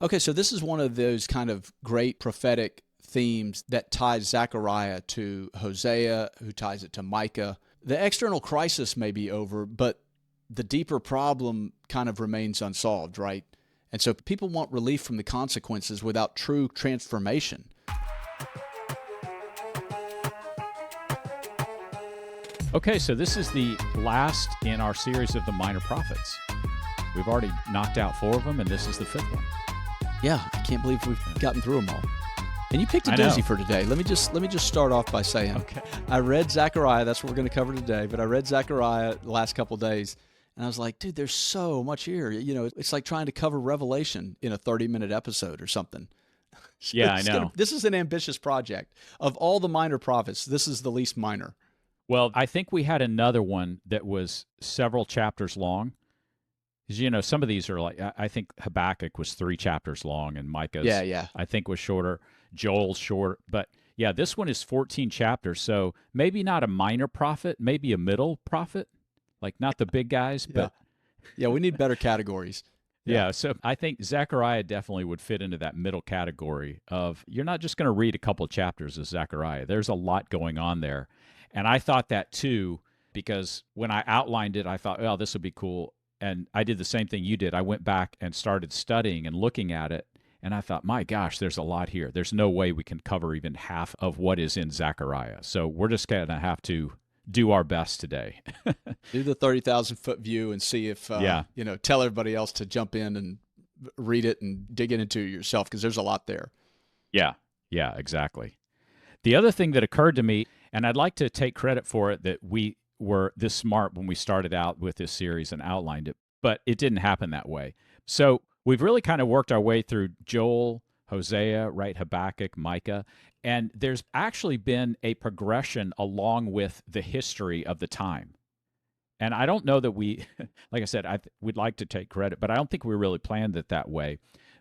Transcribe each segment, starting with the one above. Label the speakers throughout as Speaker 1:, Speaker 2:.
Speaker 1: Okay, so this is one of those kind of great prophetic themes that ties Zechariah to Hosea, who ties it to Micah. The external crisis may be over, but the deeper problem kind of remains unsolved, right? And so people want relief from the consequences without true transformation.
Speaker 2: Okay, so this is the last in our series of the minor prophets. We've already knocked out 4 of them, and this is the 5th one.
Speaker 1: Yeah, I can't believe we've gotten through them all. And you picked a
Speaker 2: I know.
Speaker 1: doozy for today. Let me just start off by saying,
Speaker 2: Okay.
Speaker 1: I read Zechariah. That's what we're going to cover today. But I read Zechariah the last couple of days, and I was like, dude, there's so much here. You know, it's like trying to cover Revelation in a 30-minute episode or something.
Speaker 2: Yeah, I know.
Speaker 1: This is an ambitious project. Of all the minor prophets, this is the least minor.
Speaker 2: Well, I think we had another one that was several chapters long. Because, you know, some of these are like, I think Habakkuk was 3 chapters long, and Micah's,
Speaker 1: Yeah.
Speaker 2: I think, was shorter. Joel's short. But, yeah, this one is 14 chapters. So maybe not a minor prophet, maybe a middle prophet. Like, not the big guys, but...
Speaker 1: Yeah, we need better categories.
Speaker 2: Yeah, so I think Zechariah definitely would fit into that middle category of, you're not just going to read a couple of chapters of Zechariah. There's a lot going on there. And I thought that too, because when I outlined it, I thought, oh, this would be cool. And I did the same thing you did. I went back and started studying and looking at it. And I thought, my gosh, there's a lot here. There's no way we can cover even half of what is in Zechariah. So we're just going to have to do our best today.
Speaker 1: Do the 30,000-foot view and see if, tell everybody else to jump in and read it and dig into it yourself, because there's a lot there.
Speaker 2: Yeah, exactly. The other thing that occurred to me, and I'd like to take credit for it, that we were this smart when we started out with this series and outlined it, but it didn't happen that way. So we've really kind of worked our way through Joel, Hosea, right, Habakkuk, Micah, and there's actually been a progression along with the history of the time. And I don't know that we, like I said, we'd like to take credit, but I don't think we really planned it that way.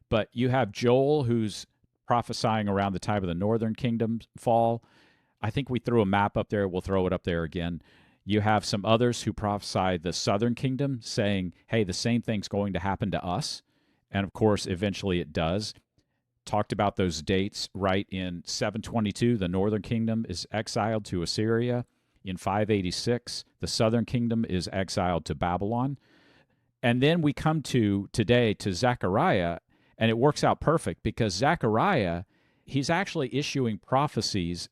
Speaker 2: But you have Joel, who's prophesying around the time of the northern kingdom's fall. I think we threw a map up there. We'll throw it up there again. You have some others who prophesy the southern kingdom, saying, hey, the same thing's going to happen to us. And of course, eventually it does. Talked about those dates, right? In 722, the northern kingdom is exiled to Assyria. In 586, the southern kingdom is exiled to Babylon. And then we come to today to Zechariah, and it works out perfect because Zechariah, he's actually issuing prophecies,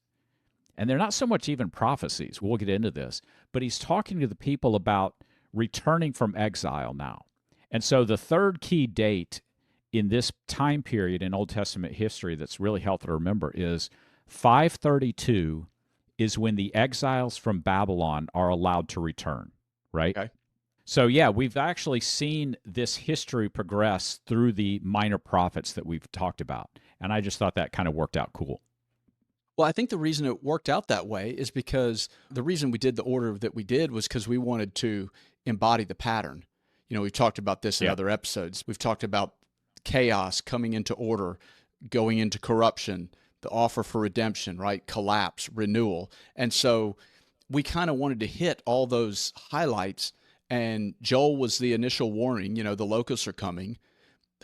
Speaker 2: and they're not so much even prophecies. We'll get into this, but he's talking to the people about returning from exile now. And so the third key date in this time period in Old Testament history that's really helpful to remember is 532 is when the exiles from Babylon are allowed to return, right?
Speaker 1: Okay.
Speaker 2: So, yeah, we've actually seen this history progress through the minor prophets that we've talked about. And I just thought that kind of worked out cool.
Speaker 1: Well, I think the reason it worked out that way is because the reason we did the order that we did was because we wanted to embody the pattern. You know, we've talked about this in other episodes. We've talked about chaos coming into order, going into corruption, the offer for redemption, right? Collapse, renewal. And so we kind of wanted to hit all those highlights. And Joel was the initial warning, you know, the locusts are coming.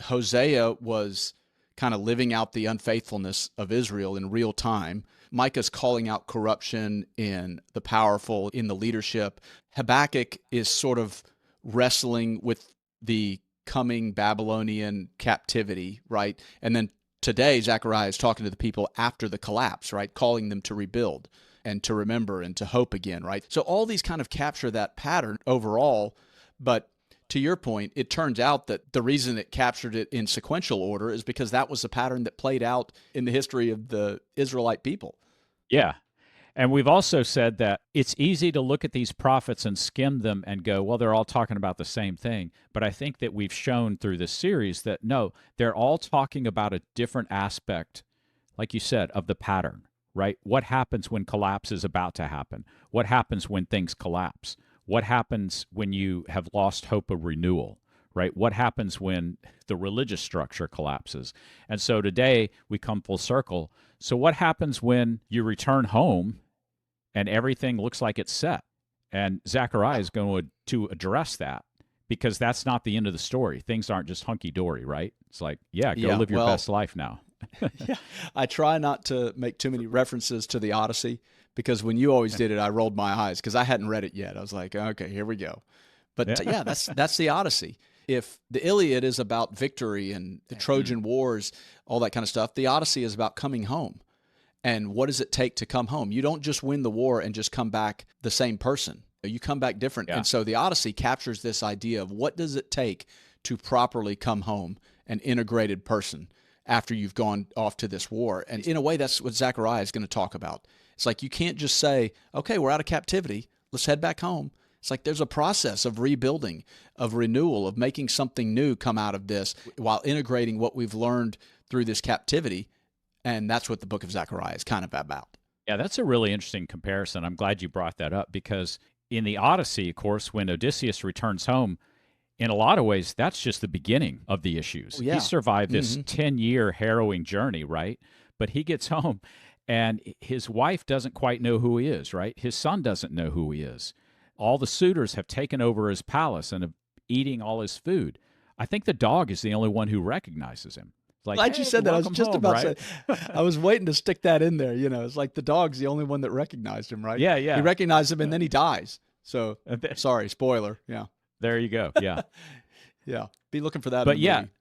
Speaker 1: Hosea was kind of living out the unfaithfulness of Israel in real time. Micah's calling out corruption in the powerful, in the leadership. Habakkuk is sort of wrestling with the coming Babylonian captivity, right? And then today, Zechariah is talking to the people after the collapse, right? Calling them to rebuild and to remember and to hope again, right? So all these kind of capture that pattern overall, but to your point, it turns out that the reason it captured it in sequential order is because that was a pattern that played out in the history of the Israelite people.
Speaker 2: Yeah. And we've also said that it's easy to look at these prophets and skim them and go, well, they're all talking about the same thing. But I think that we've shown through this series that no, they're all talking about a different aspect, like you said, of the pattern, right? What happens when collapse is about to happen? What happens when things collapse? What happens when you have lost hope of renewal, right? What happens when the religious structure collapses? And so today we come full circle. So what happens when you return home and everything looks like it's set? And Zechariah is going to address that because that's not the end of the story. Things aren't just hunky-dory, right? It's like, yeah, go
Speaker 1: Yeah,
Speaker 2: live your
Speaker 1: well,
Speaker 2: best life now.
Speaker 1: yeah, I try not to make too many references to the Odyssey because when you always did it, I rolled my eyes because I hadn't read it yet. I was like, okay, here we go. But
Speaker 2: Yeah.
Speaker 1: yeah, that's the Odyssey. If the Iliad is about victory and the Trojan Wars, all that kind of stuff, the Odyssey is about coming home. And what does it take to come home? You don't just win the war and just come back the same person. You come back different.
Speaker 2: Yeah.
Speaker 1: And so the Odyssey captures this idea of what does it take to properly come home, an integrated person, after you've gone off to this war. And in a way, that's what Zechariah is going to talk about. It's like you can't just say, okay, we're out of captivity. Let's head back home. It's like there's a process of rebuilding, of renewal, of making something new come out of this while integrating what we've learned through this captivity. And that's what the book of Zechariah is kind of about.
Speaker 2: Yeah, that's a really interesting comparison. I'm glad you brought that up because in the Odyssey, of course, when Odysseus returns home, in a lot of ways, that's just the beginning of the issues.
Speaker 1: Oh, yeah.
Speaker 2: He survived this 10-year harrowing journey, right? But he gets home and his wife doesn't quite know who he is, right? His son doesn't know who he is. All the suitors have taken over his palace and are eating all his food. I think the dog is the only one who recognizes him. Like,
Speaker 1: Glad you said that. I was just
Speaker 2: home,
Speaker 1: about
Speaker 2: right?
Speaker 1: to say, I was waiting to stick that in there. You know, it's like the dog's the only one that recognized him, right?
Speaker 2: Yeah, yeah.
Speaker 1: He recognized him and then he dies. So, sorry, spoiler. Yeah.
Speaker 2: There you go. Yeah.
Speaker 1: Yeah. Be looking for that
Speaker 2: But
Speaker 1: in the
Speaker 2: yeah,
Speaker 1: movie.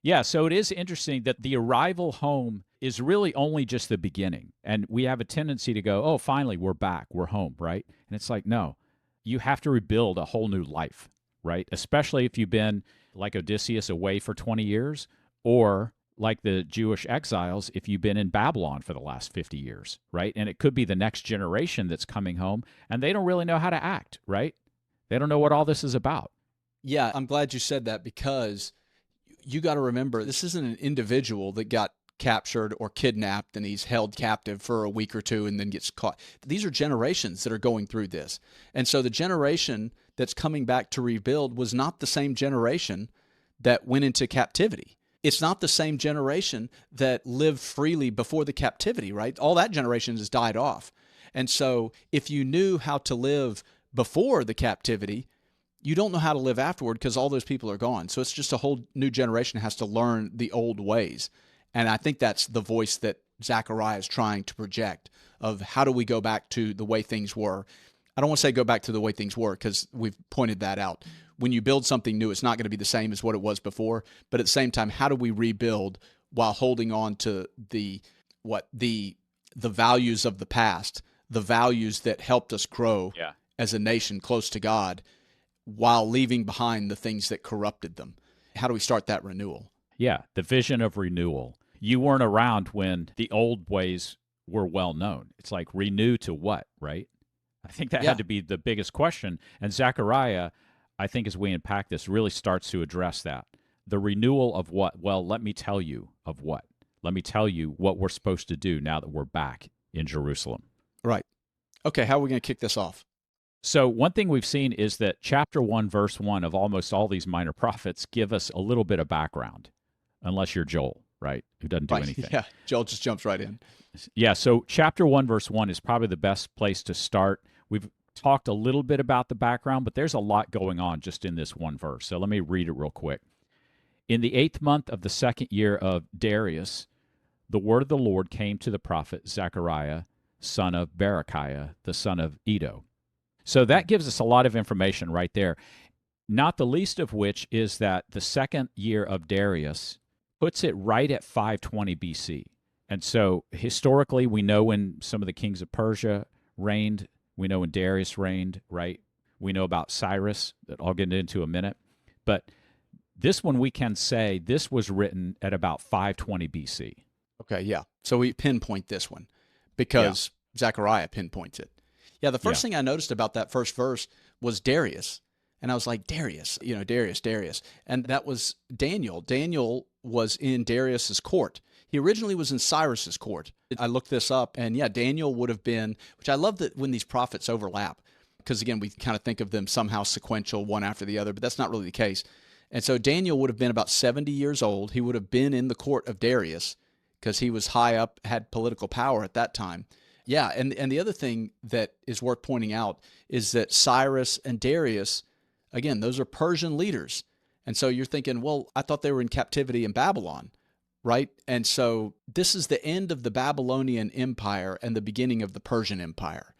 Speaker 2: yeah, so it is interesting that the arrival home is really only just the beginning. And we have a tendency to go, oh, finally, we're back, we're home, right? And it's like, no, you have to rebuild a whole new life, right? Especially if you've been like Odysseus away for 20 years, or like the Jewish exiles, if you've been in Babylon for the last 50 years, right? And it could be the next generation that's coming home, and they don't really know how to act, right? They don't know what all this is about.
Speaker 1: Yeah. I'm glad you said that because you got to remember this isn't an individual that got captured or kidnapped and he's held captive for a week or two and then gets caught. These are generations that are going through this. And so the generation that's coming back to rebuild was not the same generation that went into captivity. It's not the same generation that lived freely before the captivity, right? All that generation has died off. And so if you knew how to live before the captivity, you don't know how to live afterward because all those people are gone. So it's just a whole new generation has to learn the old ways. And I think that's the voice that Zechariah is trying to project of how do we go back to the way things were. I don't want to say go back to the way things were because we've pointed that out. When you build something new, it's not going to be the same as what it was before. But at the same time, how do we rebuild while holding on to the values of the past, the values that helped us grow as a nation close to God, while leaving behind the things that corrupted them? How do we start that renewal?
Speaker 2: Yeah, the vision of renewal. You weren't around when the old ways were well known. It's like renew to what, right? I think that had to be the biggest question. And Zechariah, I think as we unpack this, really starts to address that. The renewal of what? Well, let me tell you of what. Let me tell you what we're supposed to do now that we're back in Jerusalem.
Speaker 1: Right. Okay, how are we going to kick this off?
Speaker 2: So one thing we've seen is that chapter 1, verse 1 of almost all these minor prophets give us a little bit of background, unless you're Joel, right, who doesn't do anything.
Speaker 1: Yeah, Joel just jumps right in.
Speaker 2: Yeah, so chapter 1, verse 1 is probably the best place to start. We've talked a little bit about the background, but there's a lot going on just in this one verse. So let me read it real quick. In the 8th month of the 2nd year of Darius, the word of the Lord came to the prophet Zechariah, son of Berechiah, the son of Iddo. So that gives us a lot of information right there, not the least of which is that the 2nd year of Darius puts it right at 520 BC. And so historically, we know when some of the kings of Persia reigned. We know when Darius reigned, right? We know about Cyrus, that I'll get into in a minute. But this one, we can say this was written at about 520 BC.
Speaker 1: Okay, yeah. So we pinpoint this one because Zechariah pinpoints it. Yeah, the first thing I noticed about that first verse was Darius. And I was like, Darius. And that was Daniel. Daniel was in Darius's court. He originally was in Cyrus's court. I looked this up, and Daniel would have been, which I love that when these prophets overlap, because again, we kind of think of them somehow sequential, one after the other, but that's not really the case. And so Daniel would have been about 70 years old. He would have been in the court of Darius because he was high up, had political power at that time. Yeah, and the other thing that is worth pointing out is that Cyrus and Darius, Again, those are Persian leaders. And so you're thinking, well, I thought they were in captivity in Babylon, right? And so this is the end of the Babylonian Empire and the beginning of the Persian Empire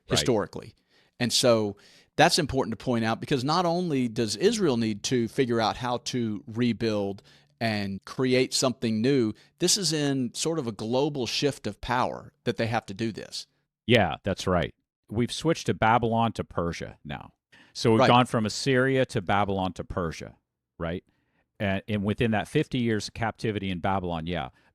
Speaker 1: historically. Right. And so that's important to point out, because not only does Israel need to figure out how to rebuild and create something new, this is in sort of a global shift of power that they have to do this.
Speaker 2: Yeah, that's right. We've switched to Babylon to Persia now. So we've gone from Assyria to Babylon to Persia, right? And within that 50 years of captivity in Babylon,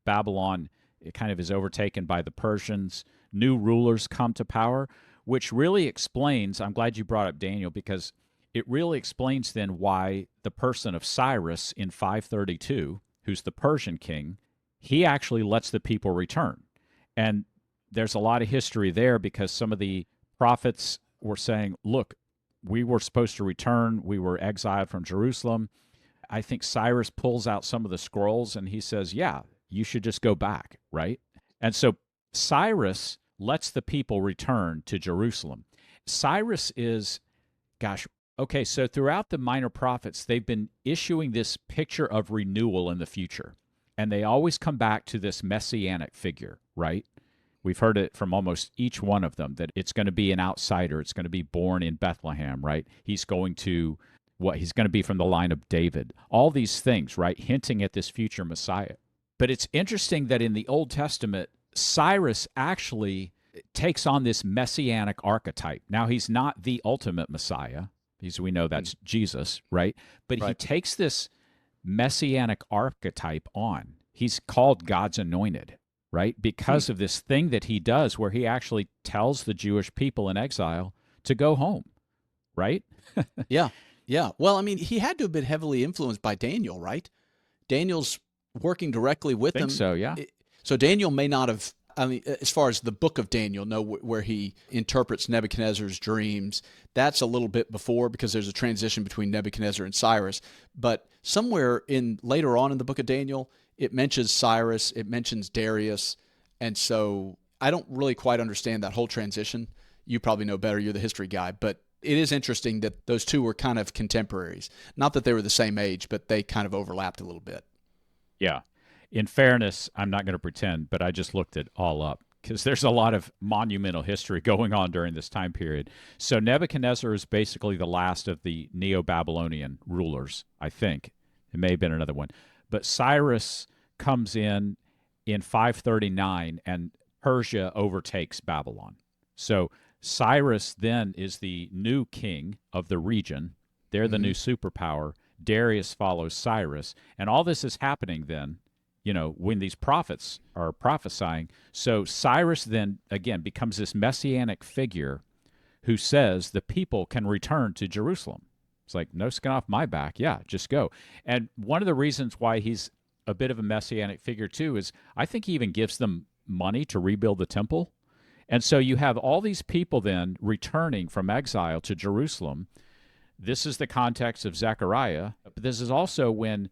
Speaker 2: Babylon, it kind of is overtaken by the Persians. New rulers come to power, which really explains, I'm glad you brought up Daniel, because it really explains then why the person of Cyrus in 532, who's the Persian king, he actually lets the people return. And there's a lot of history there, because some of the prophets were saying, look, we were supposed to return. We were exiled from Jerusalem. I think Cyrus pulls out some of the scrolls and he says, yeah, you should just go back, right? And so Cyrus lets the people return to Jerusalem. Cyrus is, okay, so throughout the minor prophets, they've been issuing this picture of renewal in the future. And they always come back to this messianic figure, right? We've heard it from almost each one of them, that it's going to be an outsider. It's going to be born in Bethlehem, right? He's going to be from the line of David. All these things, right? Hinting at this future Messiah. But it's interesting that in the Old Testament, Cyrus actually takes on this messianic archetype. Now, he's not the ultimate Messiah, because we know that's Jesus, right? But he takes this messianic archetype on. He's called God's anointed, right? Because of this thing that he does where he actually tells the Jewish people in exile to go home, right?
Speaker 1: Yeah. Well, I mean, he had to have been heavily influenced by Daniel, right? Daniel's working directly with him.
Speaker 2: So, yeah.
Speaker 1: So Daniel may not have, I mean, as far as the book of Daniel, where he interprets Nebuchadnezzar's dreams, that's a little bit before, because there's a transition between Nebuchadnezzar and Cyrus. But somewhere later on in the book of Daniel, it mentions Cyrus, it mentions Darius, and so I don't really quite understand that whole transition. You probably know better, you're the history guy, but it is interesting that those two were kind of contemporaries. Not that they were the same age, but they kind of overlapped a little bit.
Speaker 2: Yeah. In fairness, I'm not going to pretend, but I just looked it all up, because there's a lot of monumental history going on during this time period. So Nebuchadnezzar is basically the last of the Neo-Babylonian rulers, I think. It may have been another one. But Cyrus comes in 539, and Persia overtakes Babylon. So Cyrus then is the new king of the region. They're the new superpower. Darius follows Cyrus. And all this is happening then, when these prophets are prophesying. So Cyrus then, again, becomes this messianic figure who says the people can return to Jerusalem. It's like, no skin off my back. Yeah, just go. And one of the reasons why he's a bit of a messianic figure too is I think he even gives them money to rebuild the temple. And so you have all these people then returning from exile to Jerusalem. This is the context of Zechariah. But this is also when,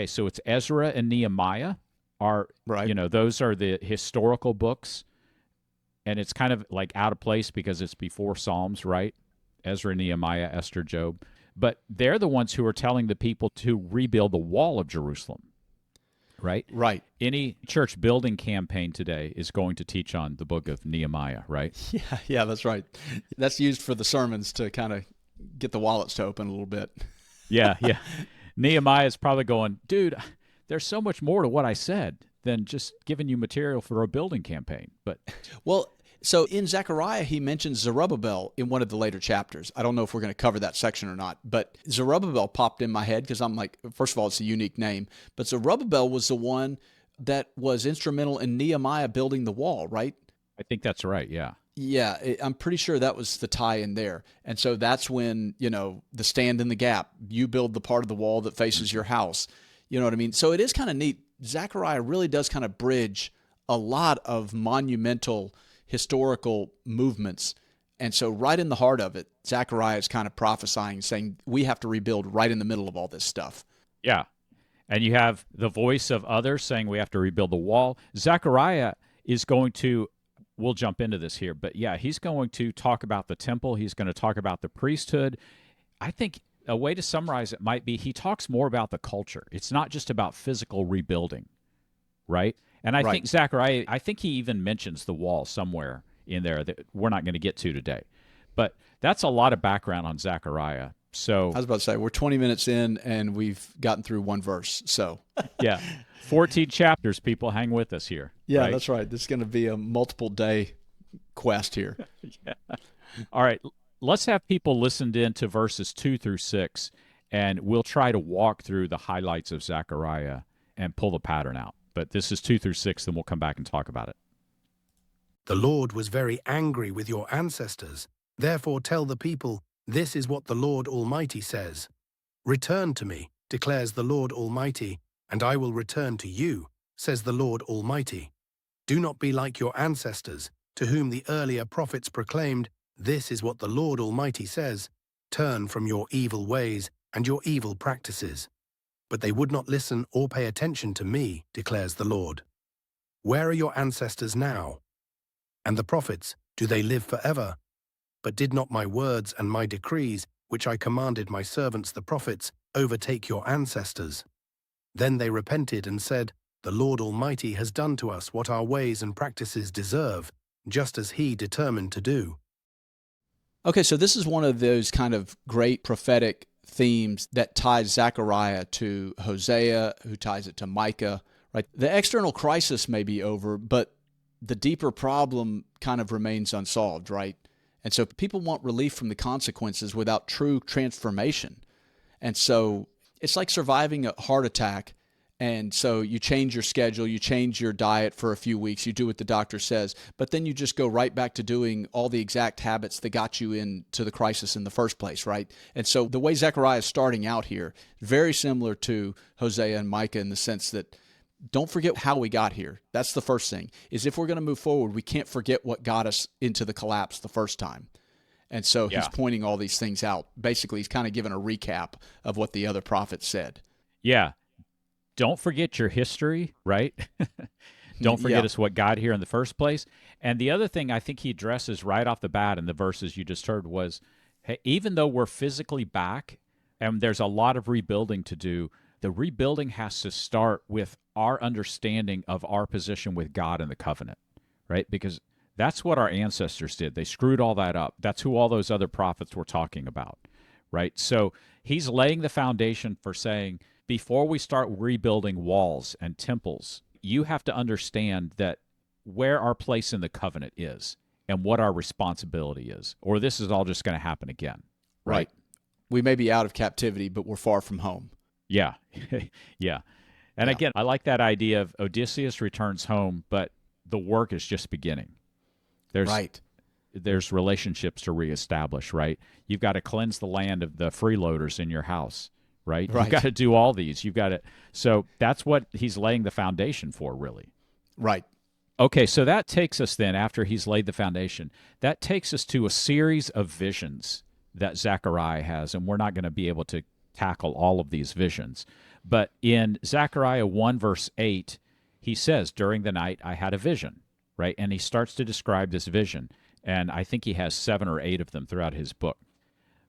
Speaker 2: so it's Ezra and Nehemiah are, those are the historical books. And it's kind of like out of place because it's before Psalms, right? Ezra, Nehemiah, Esther, Job. But they're the ones who are telling the people to rebuild the wall of Jerusalem, right?
Speaker 1: Right.
Speaker 2: Any church building campaign today is going to teach on the book of Nehemiah, right?
Speaker 1: Yeah, that's right. That's used for the sermons to kind of get the wallets to open a little bit.
Speaker 2: Yeah. Nehemiah is probably going, dude, there's so much more to what I said than just giving you material for a building campaign. But
Speaker 1: so in Zechariah, he mentions Zerubbabel in one of the later chapters. I don't know if we're going to cover that section or not, but Zerubbabel popped in my head because I'm like, first of all, it's a unique name, but Zerubbabel was the one that was instrumental in Nehemiah building the wall, right?
Speaker 2: I think that's right, yeah.
Speaker 1: Yeah, I'm pretty sure that was the tie in there. And so that's when, the stand in the gap, you build the part of the wall that faces your house. You know what I mean? So it is kind of neat. Zechariah really does kind of bridge a lot of monumental historical movements. And so right in the heart of it, Zechariah is kind of prophesying, saying we have to rebuild right in the middle of all this stuff.
Speaker 2: Yeah. And you have the voice of others saying we have to rebuild the wall. Zechariah is going to, we'll jump into this here, but yeah, he's going to talk about the temple. He's going to talk about the priesthood. I think a way to summarize it might be he talks more about the culture. It's not just about physical rebuilding, right? And I think Zechariah, I think he even mentions the wall somewhere in there that we're not going to get to today. But that's a lot of background on Zechariah. So
Speaker 1: I was about to say, we're 20 minutes in and we've gotten through one verse. So
Speaker 2: yeah, 14 chapters, people, hang with us here.
Speaker 1: Yeah,
Speaker 2: right?
Speaker 1: That's right. This is going to be a multiple day quest here.
Speaker 2: Yeah. All right, let's have people listened in to verses 2 through 6, and we'll try to walk through the highlights of Zechariah and pull the pattern out. But this is 2 through 6, then we'll come back and talk about it.
Speaker 3: The Lord was very angry with your ancestors. Therefore tell the people, this is what the Lord Almighty says. Return to me, declares the Lord Almighty, and I will return to you, says the Lord Almighty. Do not be like your ancestors, to whom the earlier prophets proclaimed, this is what the Lord Almighty says. Turn from your evil ways and your evil practices. But they would not listen or pay attention to me, declares the Lord. Where are your ancestors now? And the prophets, do they live forever? But did not my words and my decrees, which I commanded my servants the prophets, overtake your ancestors? Then they repented and said, the Lord Almighty has done to us what our ways and practices deserve, just as he determined to do.
Speaker 1: Okay, so this is one of those kind of great prophetic themes that ties Zechariah to Hosea, who ties it to Micah, right? The external crisis may be over, but the deeper problem kind of remains unsolved, right? And so people want relief from the consequences without true transformation. And so it's like surviving a heart attack. And so you change your schedule, you change your diet for a few weeks, you do what the doctor says, but then you just go right back to doing all the exact habits that got you into the crisis in the first place, right? And so the way Zechariah is starting out here, very similar to Hosea and Micah in the sense that don't forget how we got here. That's the first thing, is if we're going to move forward, we can't forget what got us into the collapse the first time. And so he's pointing all these things out. Basically, he's kind of giving a recap of what the other prophets said.
Speaker 2: Yeah. Don't forget your history, right? Don't forget us what got here in the first place. And the other thing I think he addresses right off the bat in the verses you just heard was, hey, even though we're physically back and there's a lot of rebuilding to do, the rebuilding has to start with our understanding of our position with God in the covenant, right? Because that's what our ancestors did. They screwed all that up. That's who all those other prophets were talking about, right? So he's laying the foundation for saying, before we start rebuilding walls and temples, you have to understand that where our place in the covenant is and what our responsibility is, or this is all just going to happen again.
Speaker 1: Right. We may be out of captivity, but we're far from home.
Speaker 2: Yeah. Yeah. And again, I like that idea of Odysseus returns home, but the work is just beginning. There's relationships to reestablish, right? You've got to cleanse the land of the freeloaders in your house, right? You've got to do all these. You've got to. So that's what he's laying the foundation for, really.
Speaker 1: Right.
Speaker 2: Okay, so that takes us then, after he's laid the foundation, that takes us to a series of visions that Zechariah has, and we're not going to be able to tackle all of these visions. But in Zechariah 1, verse 8, he says, during the night I had a vision, right? And he starts to describe this vision, and I think he has 7 or 8 of them throughout his book.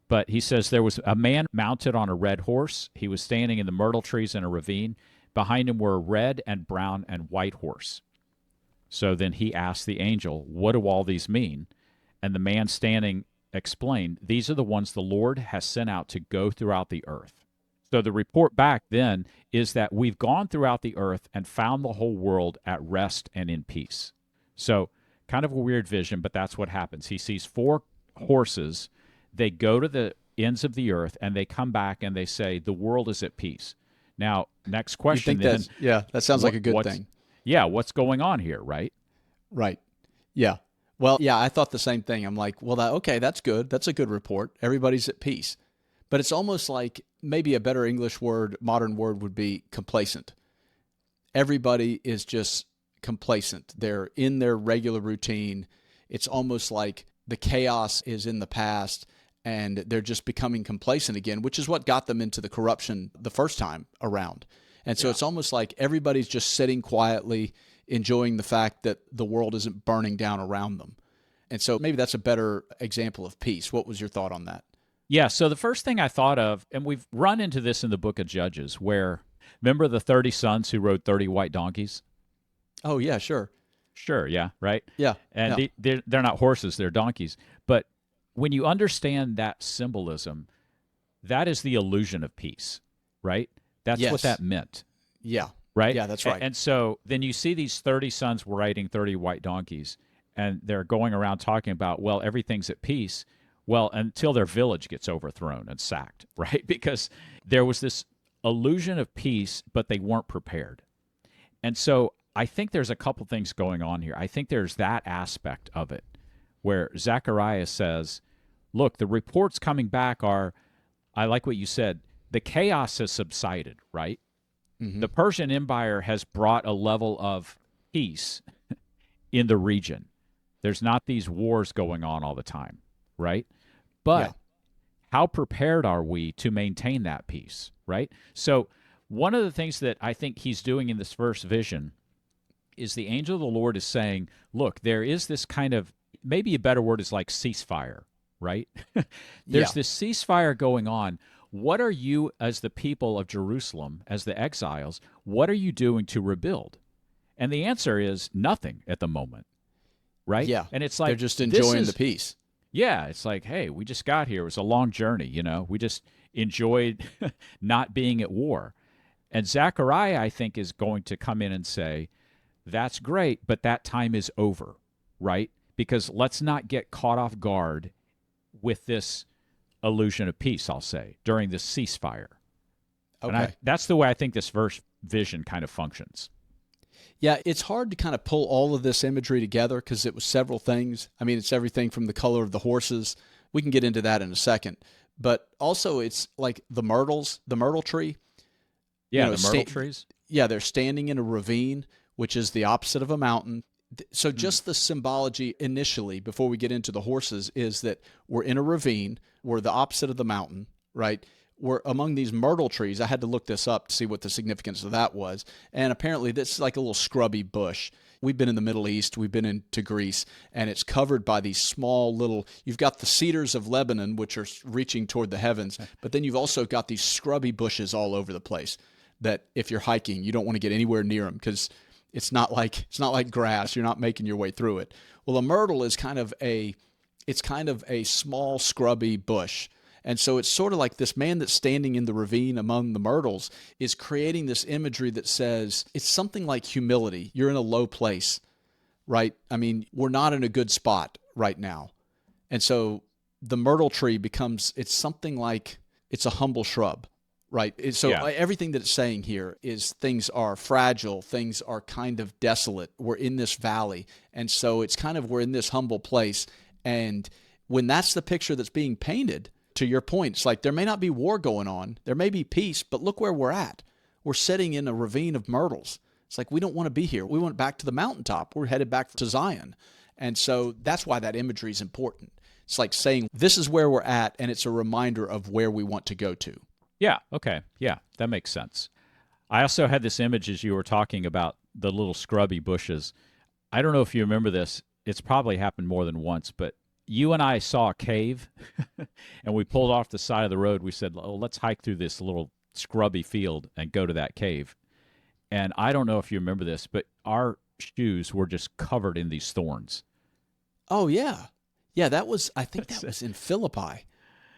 Speaker 2: But he says there was a man mounted on a red horse. He was standing in the myrtle trees in a ravine. Behind him were a red and brown and white horse. So then he asked the angel, what do all these mean? And the man standing explained, these are the ones the Lord has sent out to go throughout the earth. So the report back then is that we've gone throughout the earth and found the whole world at rest and in peace. So kind of a weird vision, but that's what happens. He sees 4 horses. They go to the ends of the earth, and they come back and they say, the world is at peace. Now, next question then.
Speaker 1: That sounds like a good thing.
Speaker 2: Yeah, what's going on here, right?
Speaker 1: Right. Yeah. Well, yeah, I thought the same thing. I'm like, well, okay, that's good. That's a good report. Everybody's at peace. But it's almost like maybe a better English word, modern word would be complacent. Everybody is just complacent. They're in their regular routine. It's almost like the chaos is in the past and they're just becoming complacent again, which is what got them into the corruption the first time around. And so it's almost like everybody's just sitting quietly, enjoying the fact that the world isn't burning down around them. And so maybe that's a better example of peace. What was your thought on that?
Speaker 2: Yeah, so the first thing I thought of, and we've run into this in the book of Judges, where remember the 30 sons who rode 30 white donkeys?
Speaker 1: Oh yeah, sure.
Speaker 2: Sure, yeah, right.
Speaker 1: Yeah,
Speaker 2: And
Speaker 1: yeah.
Speaker 2: they're not horses, they're donkeys. But when you understand that symbolism, that is the illusion of peace, right? That's what
Speaker 1: Yes.
Speaker 2: that meant,
Speaker 1: Yeah.
Speaker 2: right?
Speaker 1: Yeah, that's right.
Speaker 2: And so then you see these 30 sons riding 30 white donkeys, and they're going around talking about, well, everything's at peace. Well, until their village gets overthrown and sacked, right? Because there was this illusion of peace, but they weren't prepared. And so I think there's a couple things going on here. I think there's that aspect of it where Zechariah says, look, the reports coming back are, I like what you said, the chaos has subsided, right?
Speaker 1: Mhm.
Speaker 2: The Persian Empire has brought a level of peace in the region. There's not these wars going on all the time, right? But
Speaker 1: Yeah.
Speaker 2: how prepared are we to maintain that peace, right? So, one of the things that I think he's doing in this first vision is the angel of the Lord is saying, look, there is this kind of, maybe a better word is like ceasefire, right? There's
Speaker 1: Yeah.
Speaker 2: this ceasefire going on. What are you, as the people of Jerusalem, as the exiles, what are you doing to rebuild? And the answer is nothing at the moment, right?
Speaker 1: Yeah.
Speaker 2: And it's
Speaker 1: They're
Speaker 2: like,
Speaker 1: just
Speaker 2: this
Speaker 1: enjoying
Speaker 2: is,
Speaker 1: the peace.
Speaker 2: yeah, it's like, hey, we just got here. It was a long journey, you know. We just enjoyed not being at war. And Zechariah, I think, is going to come in and say, that's great, but that time is over, right? Because let's not get caught off guard with this illusion of peace, I'll say, during this ceasefire. And
Speaker 1: Okay.
Speaker 2: that's the way I think this verse vision kind of functions.
Speaker 1: Yeah, it's hard to kind of pull all of this imagery together because it was several things. I mean, it's everything from the color of the horses. We can get into that in a second. But also it's like the myrtles, the myrtle tree.
Speaker 2: Yeah,
Speaker 1: You know,
Speaker 2: the myrtle trees.
Speaker 1: Yeah, they're standing in a ravine, which is the opposite of a mountain. So just the symbology initially, before we get into the horses, is that we're in a ravine. We're the opposite of the mountain, right? We're among these myrtle trees. I had to look this up to see what the significance of that was. And apparently this is like a little scrubby bush. We've been in the Middle East, we've been into Greece, and it's covered by these small little, you've got the cedars of Lebanon, which are reaching toward the heavens, but then you've also got these scrubby bushes all over the place that if you're hiking, you don't want to get anywhere near them because it's not like grass. You're not making your way through it. Well, a myrtle is kind of a small scrubby bush. And so it's sort of like this man that's standing in the ravine among the myrtles is creating this imagery that says it's something like humility. You're in a low place, right? I mean, we're not in a good spot right now. And so the myrtle tree becomes, it's something like it's a humble shrub, right? So
Speaker 2: Yeah.
Speaker 1: everything that it's saying here is things are fragile, things are kind of desolate. We're in this valley. And so it's kind of, we're in this humble place. And when that's the picture that's being painted, to your point, it's like there may not be war going on, there may be peace, but look where we're at. We're sitting in a ravine of myrtles. It's like we don't want to be here. We went back to the mountaintop. We're headed back to Zion. And so that's why that imagery is important. It's like saying this is where we're at, and it's a reminder of where we want to go to.
Speaker 2: Yeah, okay. Yeah, that makes sense. I also had this image as you were talking about the little scrubby bushes. I don't know if you remember this. It's probably happened more than once, but you and I saw a cave and we pulled off the side of the road. We said, oh, let's hike through this little scrubby field and go to that cave. And I don't know if you remember this, but our shoes were just covered in these thorns.
Speaker 1: Oh, yeah. Yeah, I think that was in Philippi.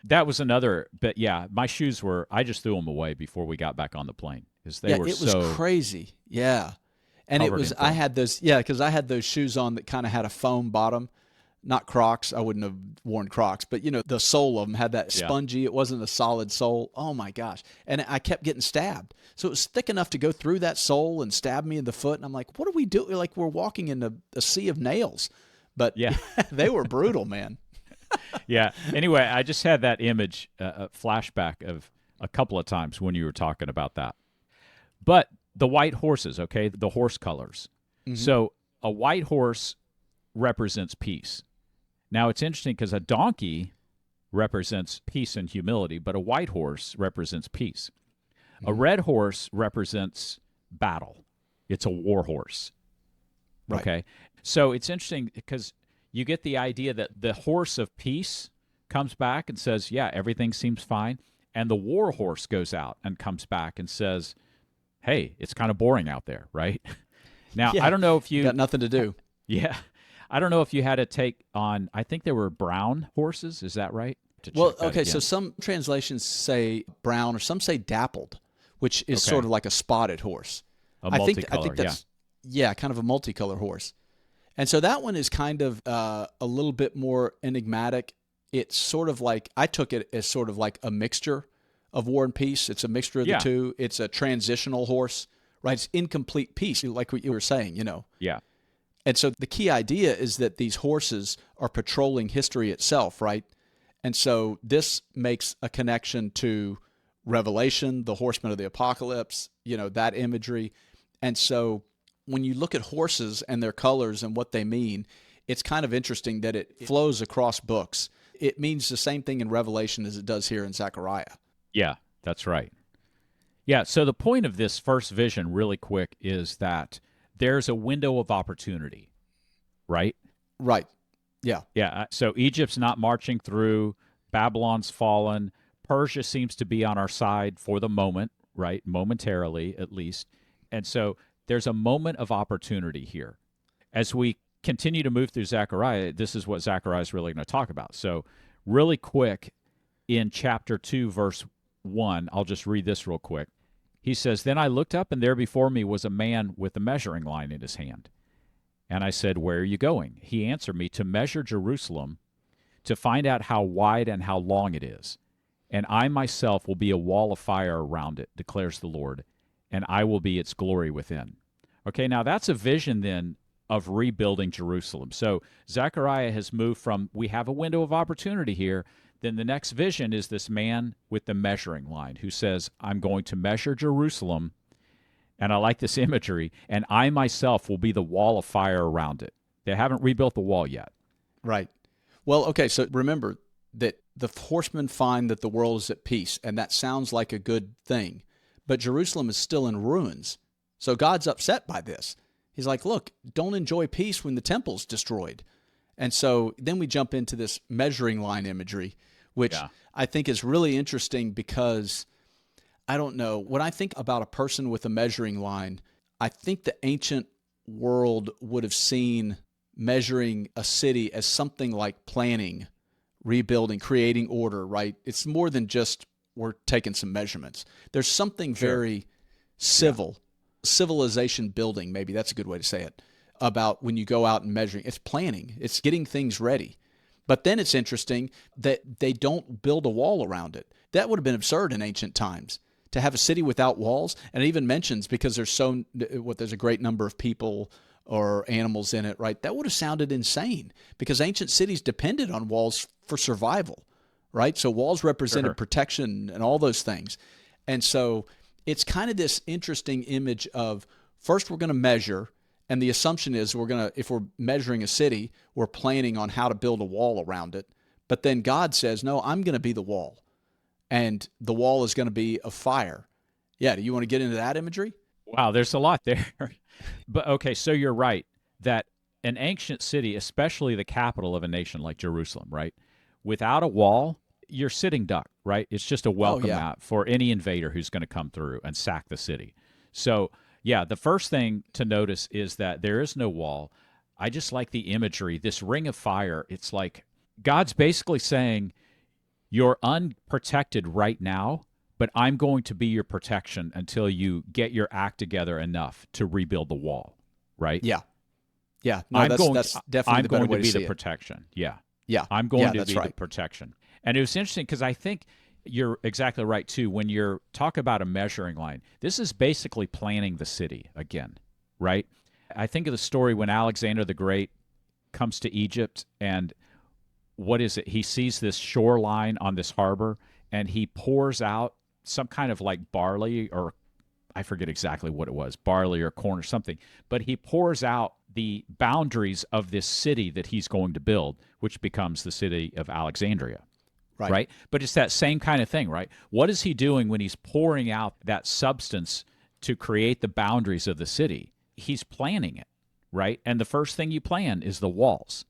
Speaker 2: That was another, but yeah, my shoes were, I just threw them away before we got back on the plane because they were
Speaker 1: it was crazy. Yeah. And it
Speaker 2: covered
Speaker 1: was,
Speaker 2: in
Speaker 1: I
Speaker 2: thorns.
Speaker 1: had those, because I had those shoes on that kind of had a foam bottom. Not Crocs. I wouldn't have worn Crocs, but the sole of them had that
Speaker 2: Yeah.
Speaker 1: spongy. It wasn't a solid sole. Oh my gosh. And I kept getting stabbed. So it was thick enough to go through that sole and stab me in the foot. And I'm like, what are we doing? Like we're walking in a sea of nails. But
Speaker 2: Yeah.
Speaker 1: they were brutal, man.
Speaker 2: Yeah. Anyway, I just had that image, a flashback of a couple of times when you were talking about that. But the white horses, okay, the horse colors.
Speaker 1: Mm-hmm.
Speaker 2: So a white horse represents peace. Now, it's interesting because a donkey represents peace and humility, but a white horse represents peace.
Speaker 1: Mm-hmm.
Speaker 2: A red horse represents battle. It's a war horse.
Speaker 1: Right.
Speaker 2: Okay. So it's interesting because you get the idea that the horse of peace comes back and says, yeah, everything seems fine. And the war horse goes out and comes back and says, hey, it's kind of boring out there, right? Now,
Speaker 1: Yeah,
Speaker 2: I don't know if you
Speaker 1: got nothing to do.
Speaker 2: yeah. I don't know if you had to take on, I think there were brown horses. Is that right? To
Speaker 1: Well,
Speaker 2: check that
Speaker 1: okay, so
Speaker 2: again.
Speaker 1: some translations say brown or some say dappled, which is
Speaker 2: Okay.
Speaker 1: sort of like a spotted horse.
Speaker 2: A
Speaker 1: I
Speaker 2: multicolor,
Speaker 1: think that's yeah, kind of a multicolor horse. And so that one is kind of a little bit more enigmatic. It's sort of like, I took it as sort of like a mixture of War and Peace. It's a mixture of
Speaker 2: Yeah.
Speaker 1: the two. It's a transitional horse, right? It's incomplete peace, like what you were saying,
Speaker 2: Yeah.
Speaker 1: And so the key idea is that these horses are patrolling history itself, right? And so this makes a connection to Revelation, the horsemen of the apocalypse, that imagery. And so when you look at horses and their colors and what they mean, it's kind of interesting that it flows across books. It means the same thing in Revelation as it does here in Zechariah.
Speaker 2: Yeah, that's right. Yeah, so the point of this first vision, really quick, is that there's a window of opportunity, right?
Speaker 1: Right. Yeah.
Speaker 2: Yeah, so Egypt's not marching through, Babylon's fallen, Persia seems to be on our side for the moment, right? Momentarily, at least. And so there's a moment of opportunity here. As we continue to move through Zechariah, this is what Zechariah is really going to talk about. So really quick, in chapter 2, verse 1, I'll just read this real quick. He says, "Then I looked up, and there before me was a man with a measuring line in his hand. And I said, 'Where are you going?' He answered me, 'To measure Jerusalem, to find out how wide and how long it is. And I myself will be a wall of fire around it, declares the Lord, and I will be its glory within.'" Okay, now that's a vision then of rebuilding Jerusalem. So Zechariah has moved from, we have a window of opportunity here. Then the next vision is this man with the measuring line who says, "I'm going to measure Jerusalem," and I like this imagery, "and I myself will be the wall of fire around it." They haven't rebuilt the wall yet.
Speaker 1: Right. Well, okay, so remember that the horsemen find that the world is at peace, and that sounds like a good thing. But Jerusalem is still in ruins. So God's upset by this. He's like, look, don't enjoy peace when the temple's destroyed. And so then we jump into this measuring line imagery, which I think is really interesting because, I don't know, when I think about a person with a measuring line, I think the ancient world would have seen measuring a city as something like planning, rebuilding, creating order, right? It's more than just we're taking some measurements. There's something very civil, civilization building, maybe that's a good way to say it, about when you go out and measuring. It's planning. It's getting things ready. But then it's interesting that they don't build a wall around it. That would have been absurd in ancient times, to have a city without walls. And it even mentions, because there's a great number of people or animals in it, right? That would have sounded insane, because ancient cities depended on walls for survival, right? So walls represented protection and all those things. And so it's kind of this interesting image of, first we're going to measure, and the assumption is if we're measuring a city, we're planning on how to build a wall around it. But then God says, no, I'm going to be the wall, and the wall is going to be of fire. Yeah, do you want to get into that imagery?
Speaker 2: Wow, there's a lot there. But okay, so you're right that an ancient city, especially the capital of a nation like Jerusalem, right? Without a wall, you're sitting duck, right? It's just a welcome mat for any invader who's going to come through and sack the city. So, yeah, the first thing to notice is that there is no wall. I just like the imagery, this ring of fire. It's like God's basically saying, you're unprotected right now, but I'm going to be your protection until you get your act together enough to rebuild the wall, right?
Speaker 1: Yeah. Yeah. No, that's definitely the better way to see it.
Speaker 2: I'm going to be the protection. Yeah.
Speaker 1: Yeah.
Speaker 2: I'm going to be
Speaker 1: right.
Speaker 2: the protection. And it was interesting because I think you're exactly right, too. When you're talk about a measuring line, this is basically planning the city again, right? I think of the story when Alexander the Great comes to Egypt, and what is it? He sees this shoreline on this harbor, and he pours out some kind of like barley, or I forget exactly what it was, barley or corn or something, but he pours out the boundaries of this city that he's going to build, which becomes the city of Alexandria. Right. But it's that same kind of thing, right? What is he doing when he's pouring out that substance to create the boundaries of the city? He's planning it, right? And the first thing you plan is the walls.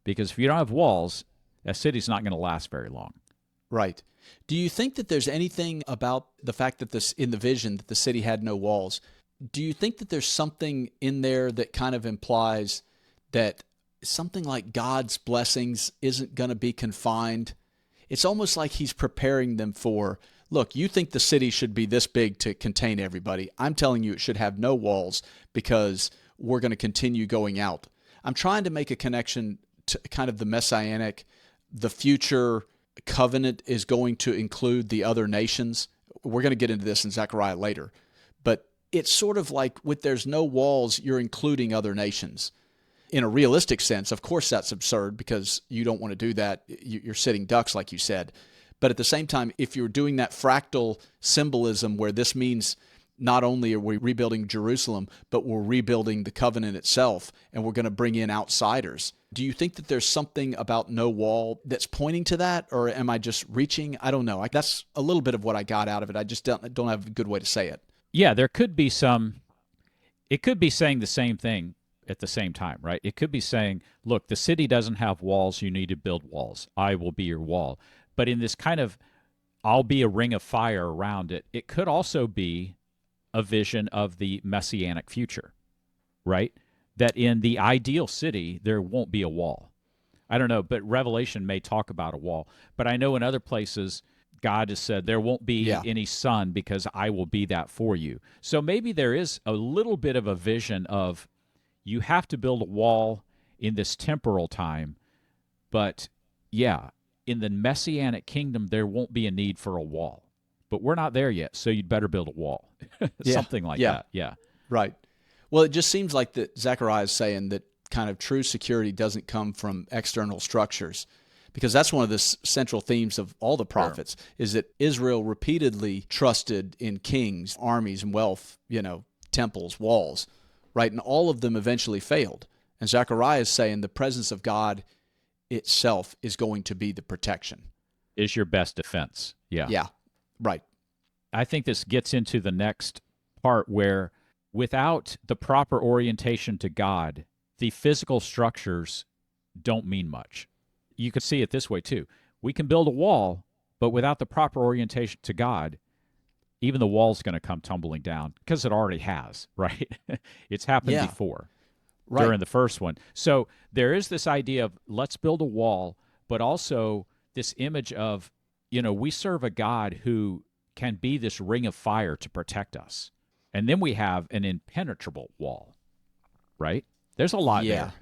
Speaker 2: Because if you don't have walls, a city's not going to last very long.
Speaker 1: Right. Do you think that there's anything about the fact that this, in the vision, that the city had no walls? Do you think that there's something in there that kind of implies that something like God's blessings isn't going to be confined? It's almost like he's preparing them for, look, you think the city should be this big to contain everybody. I'm telling you it should have no walls because we're going to continue going out. I'm trying to make a connection to kind of the messianic, the future covenant is going to include the other nations. We're going to get into this in Zechariah later. But it's sort of like with there's no walls, you're including other nations. In a realistic sense, of course, that's absurd because you don't want to do that. You're sitting ducks, like you said. But at the same time, if you're doing that fractal symbolism where this means not only are we rebuilding Jerusalem, but we're rebuilding the covenant itself, and we're going to bring in outsiders. Do you think that there's something about no wall that's pointing to that, or am I just reaching? I don't know. That's a little bit of what I got out of it. I just don't have a good way to say it.
Speaker 2: Yeah, there could be some. It could be saying the same thing at the same time, right? It could be saying, look, the city doesn't have walls. You need to build walls. I will be your wall. But in this kind of, I'll be a ring of fire around it, it could also be a vision of the messianic future, right? That in the ideal city, there won't be a wall. I don't know, but Revelation may talk about a wall. But I know in other places, God has said, there won't be any sun because I will be that for you. So maybe there is a little bit of a vision of you have to build a wall in this temporal time, but yeah, in the messianic kingdom, there won't be a need for a wall. But we're not there yet, so you'd better build a wall. Something like that. Yeah.
Speaker 1: Right. Well, it just seems like that Zechariah is saying that kind of true security doesn't come from external structures, because that's one of the central themes of all the prophets, is that Israel repeatedly trusted in kings, armies, and wealth, temples, walls, right? And all of them eventually failed. And Zechariah is saying the presence of God itself is going to be the protection.
Speaker 2: Is your best defense. Yeah.
Speaker 1: Yeah. Right.
Speaker 2: I think this gets into the next part where without the proper orientation to God, the physical structures don't mean much. You could see it this way too. We can build a wall, but without the proper orientation to God, even the wall's going to come tumbling down because it already has, right? It's happened before during the first one. So there is this idea of let's build a wall, but also this image of, we serve a God who can be this ring of fire to protect us. And then we have an impenetrable wall, right? There's a lot there.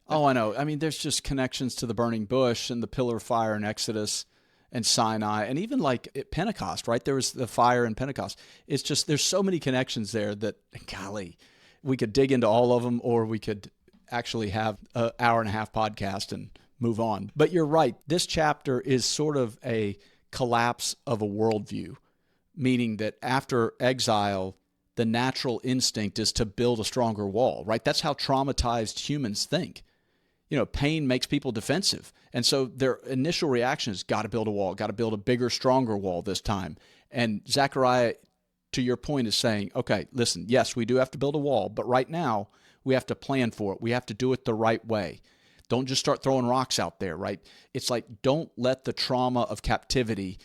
Speaker 1: Oh, I know. I mean, there's just connections to the burning bush and the pillar of fire in Exodus and Sinai, and even like at Pentecost, right? There was the fire in Pentecost. It's just, there's so many connections there that, golly, we could dig into all of them, or we could actually have an hour and a half podcast and move on. But you're right. This chapter is sort of a collapse of a worldview, meaning that after exile, the natural instinct is to build a stronger wall, right? That's how traumatized humans think. Pain makes people defensive. And so their initial reaction is, got to build a wall, got to build a bigger, stronger wall this time. And Zechariah, to your point, is saying, okay, listen, yes, we do have to build a wall, but right now we have to plan for it. We have to do it the right way. Don't just start throwing rocks out there, right? It's like, don't let the trauma of captivity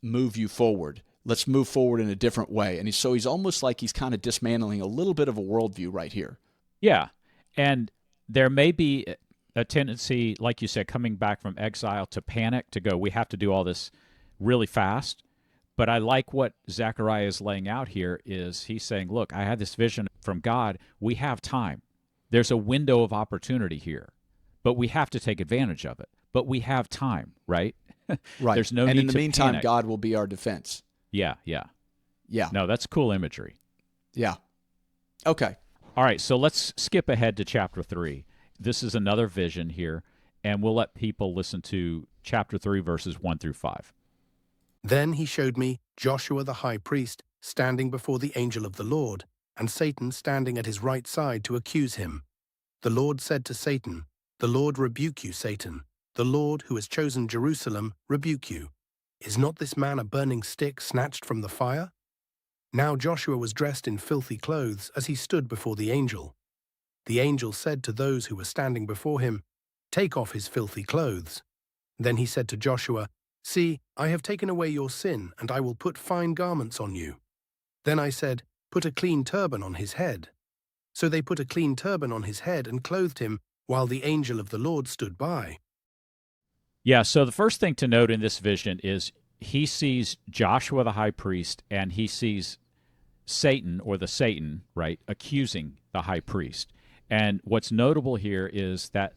Speaker 1: move you forward. Let's move forward in a different way. And so he's almost like he's kind of dismantling a little bit of a worldview right here.
Speaker 2: Yeah. And there may be a tendency, like you said, coming back from exile to panic, to go, we have to do all this really fast. But I like what Zechariah is laying out here is he's saying, look, I had this vision from God. We have time. There's a window of opportunity here, but we have to take advantage of it. But we have time, right?
Speaker 1: Right.
Speaker 2: There's no need to
Speaker 1: And in the meantime,
Speaker 2: panic.
Speaker 1: God will be our defense.
Speaker 2: Yeah. No, that's cool imagery.
Speaker 1: Yeah. Okay.
Speaker 2: All right, so let's skip ahead to chapter 3. This is another vision here, and we'll let people listen to chapter 3, verses 1 through 5.
Speaker 3: Then he showed me Joshua the high priest standing before the angel of the Lord, and Satan standing at his right side to accuse him. The Lord said to Satan, "The Lord rebuke you, Satan. The Lord, who has chosen Jerusalem, rebuke you. Is not this man a burning stick snatched from the fire?" Now Joshua was dressed in filthy clothes as he stood before the angel. The angel said to those who were standing before him, "Take off his filthy clothes." Then he said to Joshua, "See, I have taken away your sin, and I will put fine garments on you." Then I said, "Put a clean turban on his head." So they put a clean turban on his head and clothed him, while the angel of the Lord stood by.
Speaker 2: Yeah, so the first thing to note in this vision is he sees Joshua the high priest, and he sees Satan, or the Satan, right, accusing the high priest. And what's notable here is that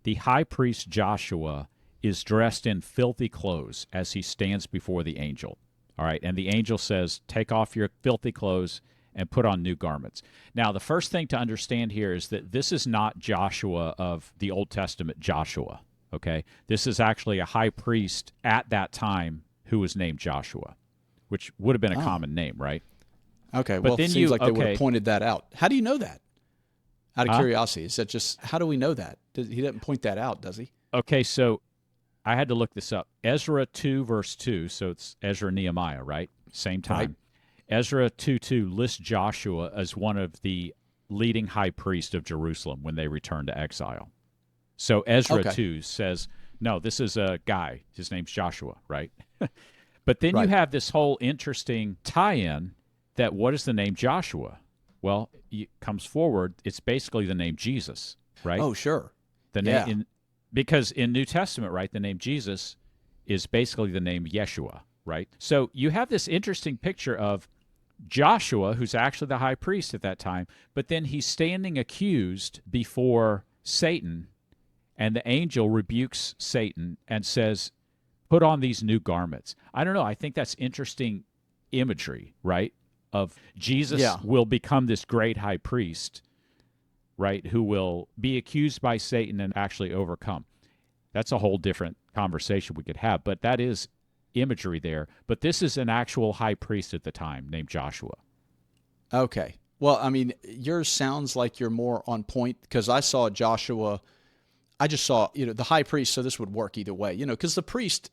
Speaker 2: the high priest Joshua is dressed in filthy clothes as he stands before the angel. All right, and the angel says, "Take off your filthy clothes and put on new garments." Now, the first thing to understand here is that this is not Joshua of the Old Testament Joshua, okay? This is actually a high priest at that time who was named Joshua, which would have been a common name, right?
Speaker 1: Okay,
Speaker 2: But
Speaker 1: well,
Speaker 2: then
Speaker 1: it seems
Speaker 2: you-
Speaker 1: like they would
Speaker 2: okay.
Speaker 1: have pointed that out. How do you know that? Out of
Speaker 2: Huh?
Speaker 1: curiosity, is that just, how do we know that? He doesn't point that out, does he?
Speaker 2: Okay, so I had to look this up. Ezra 2, verse 2, so it's Ezra and Nehemiah, right? Same time.
Speaker 1: Right.
Speaker 2: Ezra 2:2 lists Joshua as one of the leading high priests of Jerusalem when they returned to exile. So Ezra
Speaker 1: Okay.
Speaker 2: 2 says, no, this is a guy. His name's Joshua, right? But then you
Speaker 1: Right.
Speaker 2: have this whole interesting tie-in that what is the name Joshua? Well, it comes forward, it's basically the name Jesus, right?
Speaker 1: Oh, sure.
Speaker 2: The
Speaker 1: yeah.
Speaker 2: name because in New Testament, right, the name Jesus is basically the name Yeshua, right? So you have this interesting picture of Joshua, who's actually the high priest at that time, but then he's standing accused before Satan, and the angel rebukes Satan and says, "Put on these new garments." I don't know. I think that's interesting imagery, right? Of Jesus
Speaker 1: Yeah.
Speaker 2: will become this great high priest, right, who will be accused by Satan and actually overcome. That's a whole different conversation we could have, but that is imagery there. But this is an actual high priest at the time named Joshua.
Speaker 1: Okay. Well, I mean, yours sounds like you're more on point, because I saw Joshua. I just saw, the high priest, so this would work either way, because the priest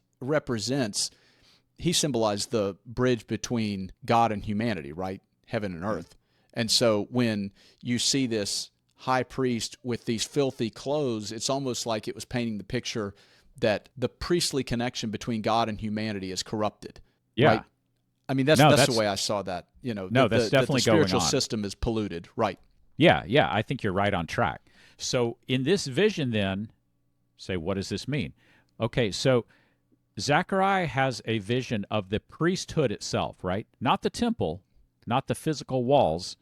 Speaker 1: he symbolized the bridge between God and humanity, right? Heaven and earth. And so when you see this high priest with these filthy clothes, it's almost like it was painting the picture that the priestly connection between God and humanity is corrupted.
Speaker 2: Yeah.
Speaker 1: Right? I mean, that's the way I saw that.
Speaker 2: That's definitely
Speaker 1: the spiritual
Speaker 2: going on.
Speaker 1: system is polluted. Right.
Speaker 2: Yeah, I think you're right on track. So in this vision then, say, what does this mean? Okay, so Zechariah has a vision of the priesthood itself, right? Not the temple, not the physical walls,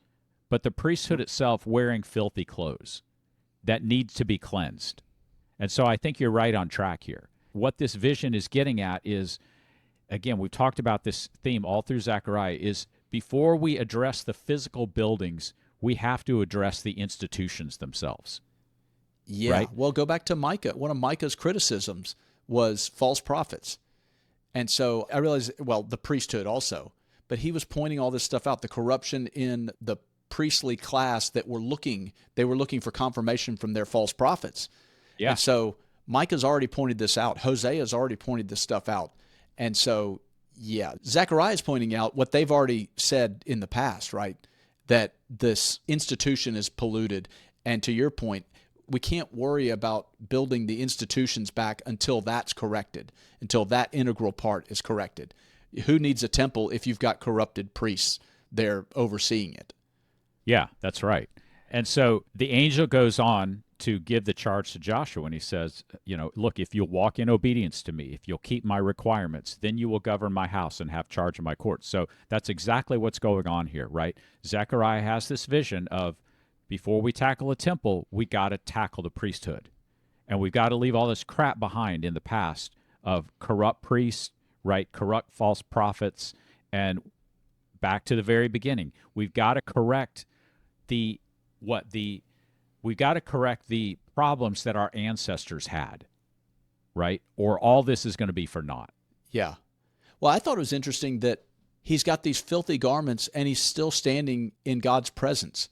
Speaker 2: but the priesthood itself wearing filthy clothes that needs to be cleansed. And so I think you're right on track here. What this vision is getting at is, again, we've talked about this theme all through Zechariah, is before we address the physical buildings, we have to address the institutions themselves.
Speaker 1: Yeah.
Speaker 2: Right?
Speaker 1: Well, go back to Micah. One of Micah's criticisms was false prophets. And so I realized, the priesthood also, but he was pointing all this stuff out, the corruption in the priestly class they were looking for confirmation from their false prophets.
Speaker 2: Yeah.
Speaker 1: And so Micah's already pointed this out. Hosea's already pointed this stuff out. And so, Zechariah's pointing out what they've already said in the past, right? That this institution is polluted. And to your point, we can't worry about building the institutions back until that's corrected, until that integral part is corrected. Who needs a temple if you've got corrupted priests there overseeing it?
Speaker 2: Yeah, that's right. And so the angel goes on to give the charge to Joshua, and he says, look, if you'll walk in obedience to me, if you'll keep my requirements, then you will govern my house and have charge of my courts. So that's exactly what's going on here, right? Zechariah has this vision of, before we tackle a temple, we got to tackle the priesthood. And we've got to leave all this crap behind in the past of corrupt priests, right? Corrupt false prophets. And back to the very beginning, we've got to correct the problems that our ancestors had, right? Or all this is going to be for naught.
Speaker 1: Yeah. Well, I thought it was interesting that he's got these filthy garments and he's still standing in God's presence,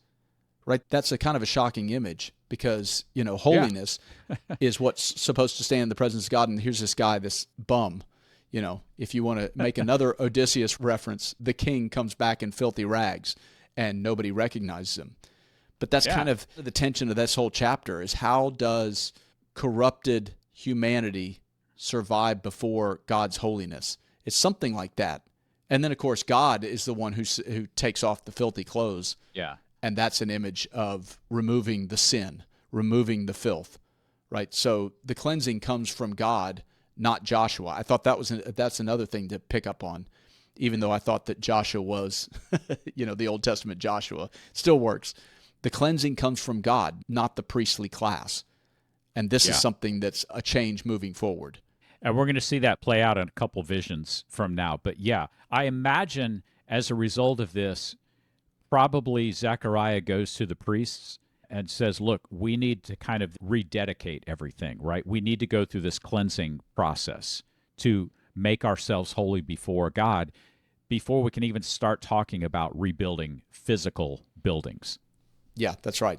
Speaker 1: right? That's a kind of a shocking image because, holiness is what's supposed to stand in the presence of God. And here's this guy, this bum, if you want to make another Odysseus reference, the king comes back in filthy rags and nobody recognizes him. But that's kind of the tension of this whole chapter is how does corrupted humanity survive before God's holiness. It's something like that. And then, of course, God is the one who takes off the filthy clothes.
Speaker 2: Yeah.
Speaker 1: And that's an image of removing the sin, removing the filth, right? So the cleansing comes from God, not Joshua. I thought that's another thing to pick up on, even though I thought that Joshua was, the Old Testament Joshua. Still works. The cleansing comes from God, not the priestly class. And this is something that's a change moving forward.
Speaker 2: And we're going to see that play out in a couple visions from now. But yeah, I imagine as a result of this, probably Zechariah goes to the priests and says, look, we need to kind of rededicate everything, right? We need to go through this cleansing process to make ourselves holy before God before we can even start talking about rebuilding physical buildings.
Speaker 1: Yeah, that's right.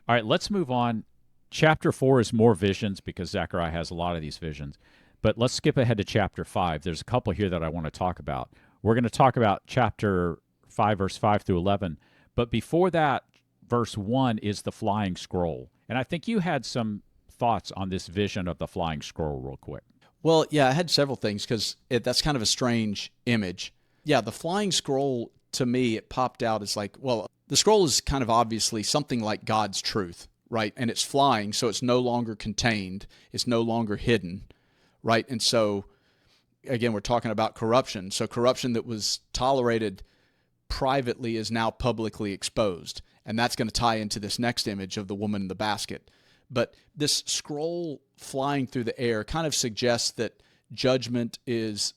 Speaker 2: All right, let's move on. Chapter 4 is more visions because Zechariah has a lot of these visions. But let's skip ahead to chapter 5. There's a couple here that I want to talk about. We're going to talk about chapter 5, verse 5 through 11. But before that, verse 1 is the flying scroll. And I think you had some thoughts on this vision of the flying scroll real quick.
Speaker 1: Well, yeah, I had several things because that's kind of a strange image. Yeah, the flying scroll, to me, it popped out as like, well, the scroll is kind of obviously something like God's truth, right? And it's flying, so it's no longer contained. It's no longer hidden, right? And so, again, we're talking about corruption. So corruption that was tolerated privately is now publicly exposed. And that's going to tie into this next image of the woman in the basket. But this scroll flying through the air kind of suggests that judgment is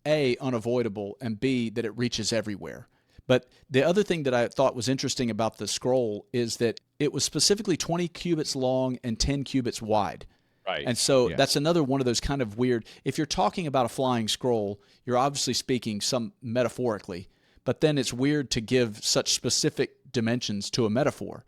Speaker 1: A, unavoidable, and B, that it reaches everywhere. But the other thing that I thought was interesting about the scroll is that it was specifically 20 cubits long and 10 cubits wide.
Speaker 2: Right.
Speaker 1: And so that's another one of those kind of weird, if you're talking about a flying scroll, you're obviously speaking some metaphorically, but then it's weird to give such specific dimensions to a metaphor.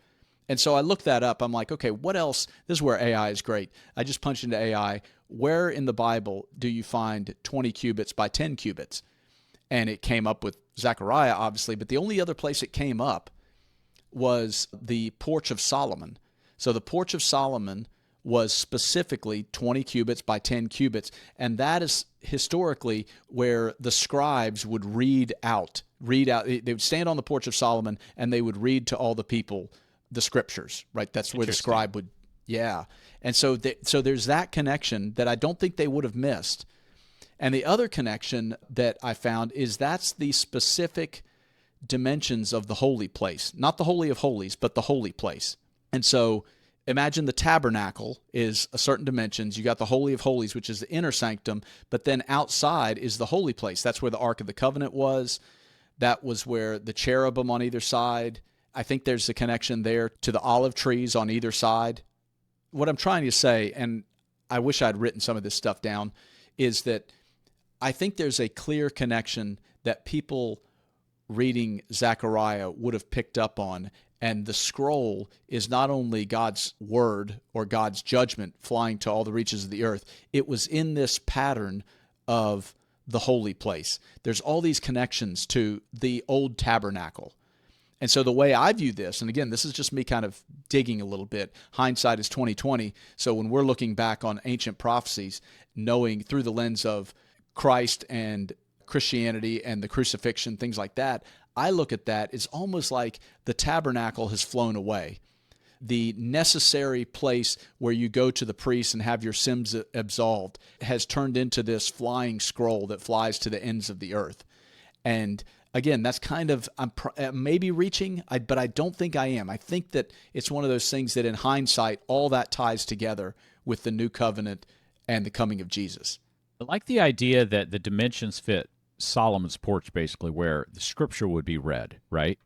Speaker 1: And so I looked that up. I'm like, okay, what else? This is where AI is great. I just punched into AI, where in the Bible do you find 20 cubits by 10 cubits? And it came up with Zechariah, obviously, but the only other place it came up was the Porch of Solomon. So the Porch of Solomon was specifically 20 cubits by 10 cubits, and that is historically where the scribes would read out. They would stand on the Porch of Solomon, and they would read to all the people the scriptures, right? That's where the scribe would, And so there's that connection that I don't think they would have missed. And the other connection that I found is that's the specific dimensions of the holy place, not the Holy of Holies, but the holy place. And so imagine the tabernacle is a certain dimensions. You got the Holy of Holies, which is the inner sanctum, but then outside is the holy place. That's where the Ark of the Covenant was. That was where the cherubim on either side. I think there's a connection there to the olive trees on either side. What I'm trying to say, and I wish I'd written some of this stuff down, is that I think there's a clear connection that people reading Zechariah would have picked up on. And the scroll is not only God's word or God's judgment flying to all the reaches of the earth. It was in this pattern of the holy place. There's all these connections to the old tabernacle. And so the way I view this, and again, this is just me kind of digging a little bit. Hindsight is 20/20. So when we're looking back on ancient prophecies, knowing through the lens of Christ and Christianity and the crucifixion, things like that, I look at that as almost like the tabernacle has flown away. The necessary place where you go to the priest and have your sins absolved has turned into this flying scroll that flies to the ends of the earth. And again, that's kind of, I'm maybe reaching, but I don't think I am. I think that it's one of those things that in hindsight, all that ties together with the new covenant and the coming of Jesus.
Speaker 2: I like the idea that the dimensions fit Solomon's porch, basically, where the scripture would be read, right?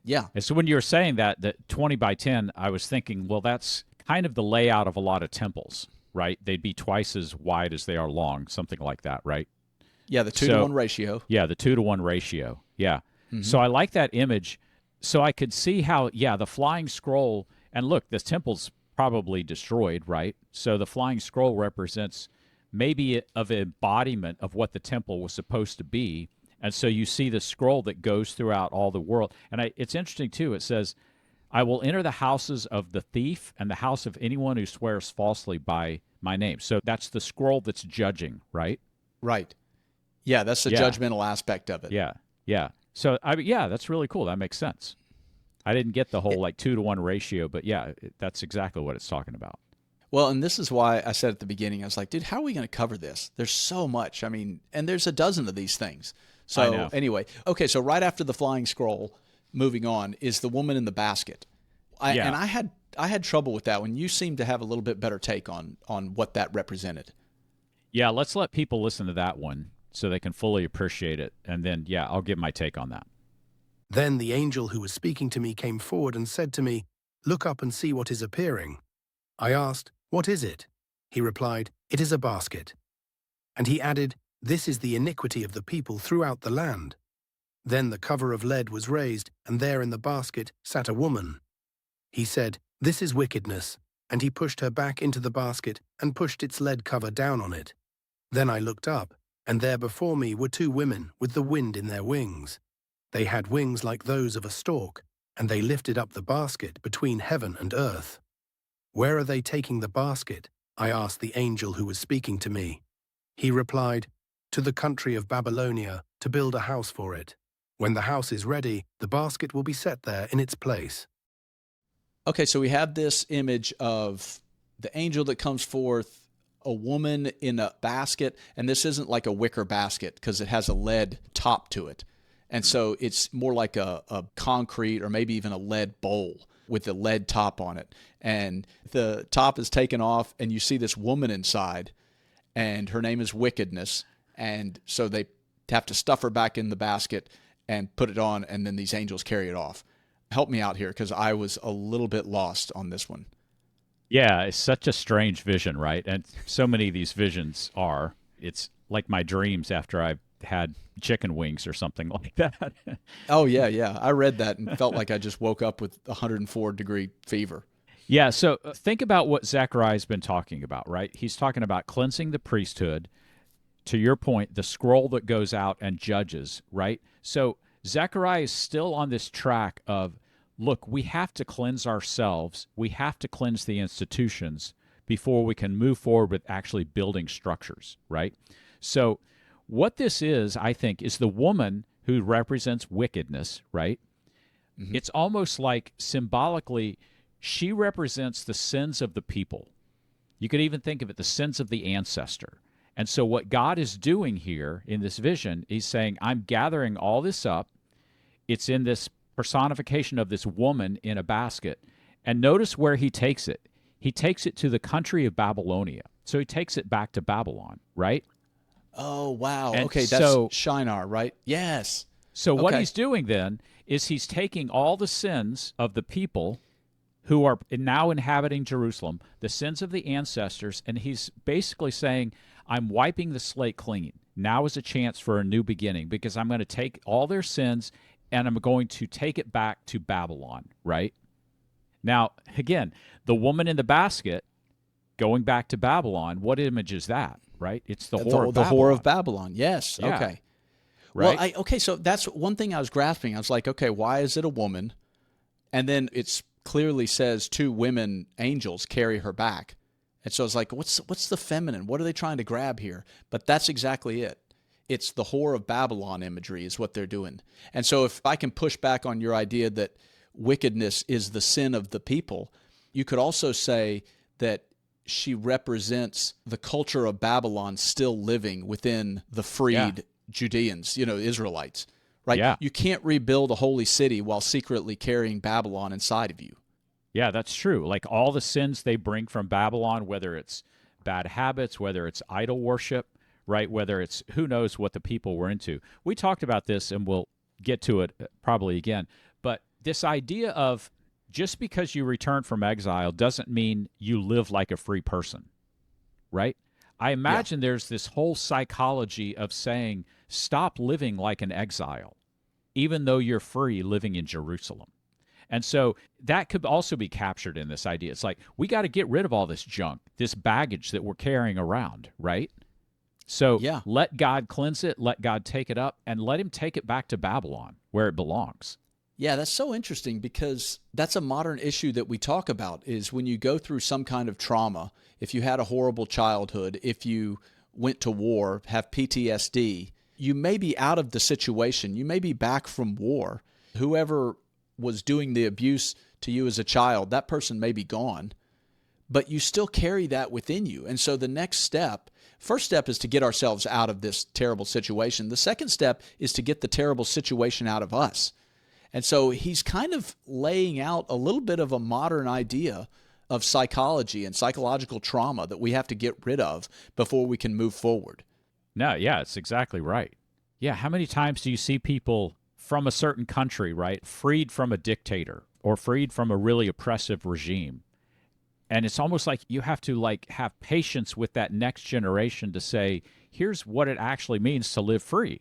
Speaker 1: Yeah.
Speaker 2: And so when you were saying that 20 by 10, I was thinking, well, that's kind of the layout of a lot of temples, right? They'd be twice as wide as they are long, something like that, right?
Speaker 1: Yeah, the 2-to-1 ratio.
Speaker 2: Yeah, the 2-to-1 ratio. Yeah.
Speaker 1: Mm-hmm.
Speaker 2: So I like that image. So I could see how, the flying scroll, and look, the temple's probably destroyed, right? So the flying scroll represents maybe of embodiment of what the temple was supposed to be. And so you see the scroll that goes throughout all the world. And it's interesting, too. It says, I will enter the houses of the thief and the house of anyone who swears falsely by my name. So that's the scroll that's judging, right?
Speaker 1: Right. Yeah, that's the
Speaker 2: Yeah.
Speaker 1: judgmental aspect of it.
Speaker 2: Yeah. Yeah. So yeah, that's really cool. That makes sense. I didn't get the whole like 2-to-1 ratio, but yeah, that's exactly what it's talking about.
Speaker 1: Well, and this is why I said at the beginning, I was like, dude, how are we going to cover this? There's so much. I mean, and there's a dozen of these things.
Speaker 2: I
Speaker 1: So
Speaker 2: know.
Speaker 1: anyway, okay, so right after the flying scroll, moving on, is the woman in the basket.
Speaker 2: Yeah.
Speaker 1: And I had trouble with that one. You seem to have a little bit better take on what that represented.
Speaker 2: Yeah, let's let people listen to that one so they can fully appreciate it. And then, yeah, I'll give my take on that.
Speaker 3: Then the angel who was speaking to me came forward and said to me, "Look up and see what is appearing." I asked, "What is it?" He replied, "It is a basket." And he added, "This is the iniquity of the people throughout the land." Then the cover of lead was raised, and there in the basket sat a woman. He said, "This is wickedness," and he pushed her back into the basket and pushed its lead cover down on it. Then I looked up, and there before me were two women with the wind in their wings. They had wings like those of a stork, and they lifted up the basket between heaven and earth. "Where are they taking the basket?" I asked the angel who was speaking to me. He replied, "To the country of Babylonia, to build a house for it. When the house is ready, the basket will be set there in its place."
Speaker 1: Okay, so we have this image of the angel that comes forth, a woman in a basket, and this isn't like a wicker basket because it has a lead top to it. And so it's more like a concrete or maybe even a lead bowl with a lead top on it. And the top is taken off, and you see this woman inside, and her name is Wickedness. And so they have to stuff her back in the basket and put it on, and then these angels carry it off. Help me out here because I was a little bit lost on this one.
Speaker 2: Yeah, it's such a strange vision, right? And so many of these visions are. It's like my dreams after I've had chicken wings or something like that.
Speaker 1: Oh, yeah, yeah. I read that and felt like I just woke up with 104-degree fever.
Speaker 2: Yeah, so think about what Zechariah's been talking about, right? He's talking about cleansing the priesthood. To your point, the scroll that goes out and judges, right? So Zechariah is still on this track of, look, we have to cleanse ourselves. We have to cleanse the institutions before we can move forward with actually building structures, right? So what this is, I think, is the woman who represents wickedness, right? Mm-hmm. It's almost like symbolically, she represents the sins of the people. You could even think of it, the sins of the ancestor. And so what God is doing here in this vision, he's saying, I'm gathering all this up. It's in this personification of this woman in a basket. And notice where he takes it. He takes it to the country of Babylonia. So he takes it back to Babylon, right?
Speaker 1: Oh, wow.
Speaker 2: And
Speaker 1: okay,
Speaker 2: so,
Speaker 1: that's Shinar, right? Yes.
Speaker 2: So what he's doing then is he's taking all the sins of the people who are now inhabiting Jerusalem, the sins of the ancestors, and he's basically saying, I'm wiping the slate clean. Now is a chance for a new beginning because I'm going to take all their sins and I'm going to take it back to Babylon, right? Now, again, the woman in the basket going back to Babylon, what image is that, right? It's the whore of Babylon.
Speaker 1: The whore of Babylon, yes.
Speaker 2: Yeah.
Speaker 1: Okay.
Speaker 2: Right?
Speaker 1: Well, so that's one thing I was grasping. I was like, okay, why is it a woman? And then it's clearly says two women angels carry her back. And so I was like, what's the feminine? What are they trying to grab here? But that's exactly it. It's the whore of Babylon imagery is what they're doing. And so if I can push back on your idea that wickedness is the sin of the people, you could also say that she represents the culture of Babylon still living within the freed Judeans, Israelites, right?
Speaker 2: Yeah.
Speaker 1: You can't rebuild a holy city while secretly carrying Babylon inside of you.
Speaker 2: Yeah, that's true. Like all the sins they bring from Babylon, whether it's bad habits, whether it's idol worship, right? Whether it's who knows what the people were into. We talked about this and we'll get to it probably again. But this idea of just because you return from exile doesn't mean you live like a free person, right? I imagine there's this whole psychology of saying, stop living like an exile, even though you're free living in Jerusalem. And so that could also be captured in this idea. It's like, we got to get rid of all this junk, this baggage that we're carrying around, right? So let God cleanse it, let God take it up, and let him take it back to Babylon, where it belongs.
Speaker 1: Yeah, that's so interesting because that's a modern issue that we talk about is when you go through some kind of trauma, if you had a horrible childhood, if you went to war, have PTSD, you may be out of the situation. You may be back from war. Whoever was doing the abuse to you as a child, that person may be gone, but you still carry that within you. And so the next step, first step is to get ourselves out of this terrible situation. The second step is to get the terrible situation out of us. And so he's kind of laying out a little bit of a modern idea of psychology and psychological trauma that we have to get rid of before we can move forward.
Speaker 2: No, yeah, it's exactly right. Yeah, how many times do you see people from a certain country, right, freed from a dictator or freed from a really oppressive regime? And it's almost like you have to like have patience with that next generation to say, here's what it actually means to live free.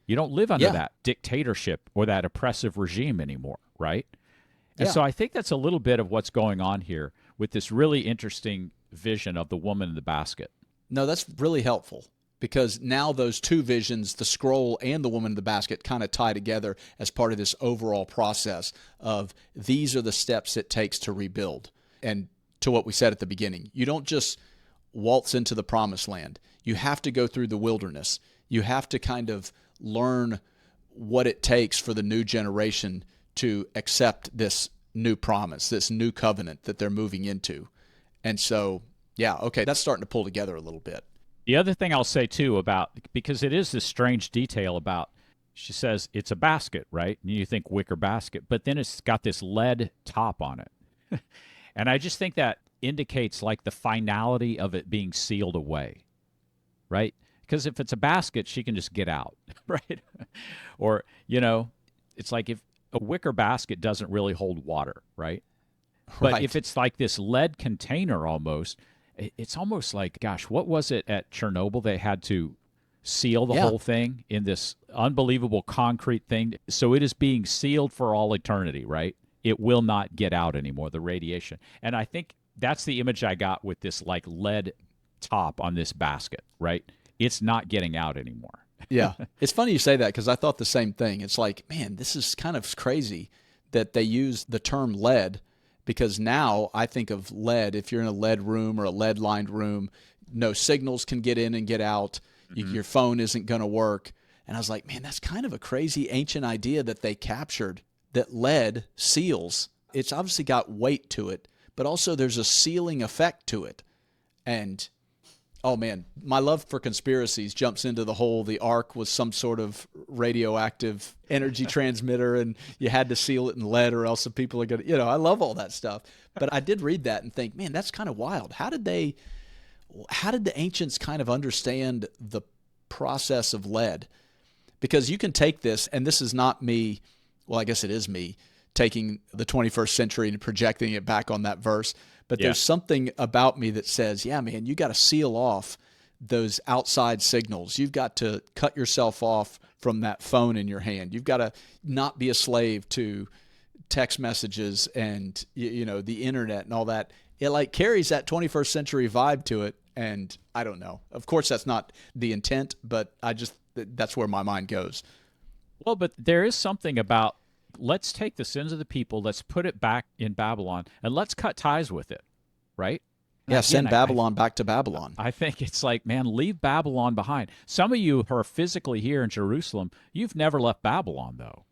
Speaker 2: You don't live under that dictatorship or that oppressive regime anymore, right? And so I think that's a little bit of what's going on here with this really interesting vision of the woman in the basket.
Speaker 1: No, that's really helpful because now those two visions, the scroll and the woman in the basket, kind of tie together as part of this overall process of these are the steps it takes to rebuild. And to what we said at the beginning, you don't just waltz into the promised land. You have to go through the wilderness. You have to kind of learn what it takes for the new generation to accept this new promise, this new covenant that they're moving into. And so, yeah, okay, that's starting to pull together a little bit.
Speaker 2: The other thing I'll say, too, about, because it is this strange detail about, she says it's a basket, right? And you think wicker basket, but then it's got this lead top on it. And I just think that indicates like the finality of it being sealed away, right? Because if it's a basket, she can just get out, right? Or, it's like if a wicker basket doesn't really hold water, right? But if it's like this lead container almost, it's almost like, gosh, what was it at Chernobyl? They had to seal the whole thing in this unbelievable concrete thing. So it is being sealed for all eternity, right? It will not get out anymore, the radiation. And I think that's the image I got with this like lead top on this basket, right? It's not getting out anymore.
Speaker 1: Yeah. It's funny you say that because I thought the same thing. It's like, man, this is kind of crazy that they use the term lead because now I think of lead. If you're in a lead room or a lead-lined room, no signals can get in and get out. Your phone isn't going to work. And I was like, man, that's kind of a crazy ancient idea that they captured, that lead seals. It's obviously got weight to it, but also there's a sealing effect to it. And oh man, my love for conspiracies jumps into the ark was some sort of radioactive energy transmitter and you had to seal it in lead or else the people are going to, I love all that stuff. But I did read that and think, man, that's kind of wild. How did the ancients kind of understand the process of lead? Because you can take this, and this is not me, well, I guess it is me, taking the 21st century and projecting it back on that verse. But there's something about me that says, yeah, man, you got to seal off those outside signals. You've got to cut yourself off from that phone in your hand. You've got to not be a slave to text messages and, the internet and all that. It like carries that 21st century vibe to it. And I don't know. Of course, that's not the intent, but that's where my mind goes.
Speaker 2: Well, but there is something about, let's take the sins of the people, let's put it back in Babylon, and let's cut ties with it, right?
Speaker 1: Yeah, again, send Babylon back to Babylon.
Speaker 2: I think it's like, man, leave Babylon behind. Some of you who are physically here in Jerusalem, you've never left Babylon, though,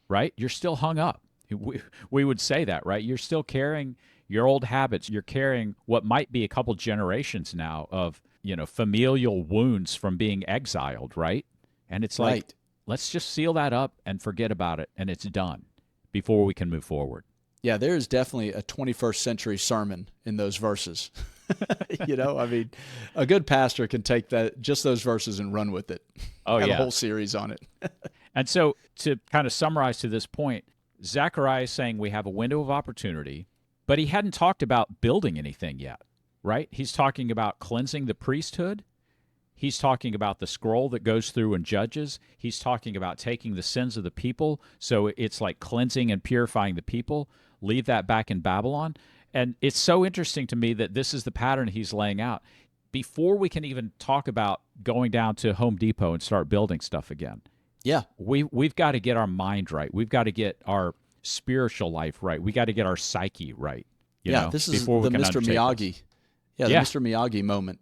Speaker 2: right? You're still hung up. We would say that, right? You're still carrying your old habits. You're carrying what might be a couple generations now of, familial wounds from being exiled, right? And it's like, let's just seal that up and forget about it, and it's done before we can move forward.
Speaker 1: Yeah, there is definitely a 21st century sermon in those verses. A good pastor can take just those verses and run with it.
Speaker 2: Oh,
Speaker 1: Have
Speaker 2: yeah.
Speaker 1: a whole series on it.
Speaker 2: And so to kind of summarize to this point, Zechariah is saying we have a window of opportunity, but he hadn't talked about building anything yet, right? He's talking about cleansing the priesthood. He's talking about the scroll that goes through and judges. He's talking about taking the sins of the people. So it's like cleansing and purifying the people. Leave that back in Babylon. And it's so interesting to me that this is the pattern he's laying out. Before we can even talk about going down to Home Depot and start building stuff again,
Speaker 1: Yeah.
Speaker 2: We've got to get our mind right. We've got to get our spiritual life right. We got to get our psyche right,
Speaker 1: Yeah, this is
Speaker 2: before we
Speaker 1: the
Speaker 2: can
Speaker 1: Mr.
Speaker 2: undertake
Speaker 1: Miyagi.
Speaker 2: this.
Speaker 1: Yeah, the
Speaker 2: Yeah.
Speaker 1: Mr. Miyagi moment,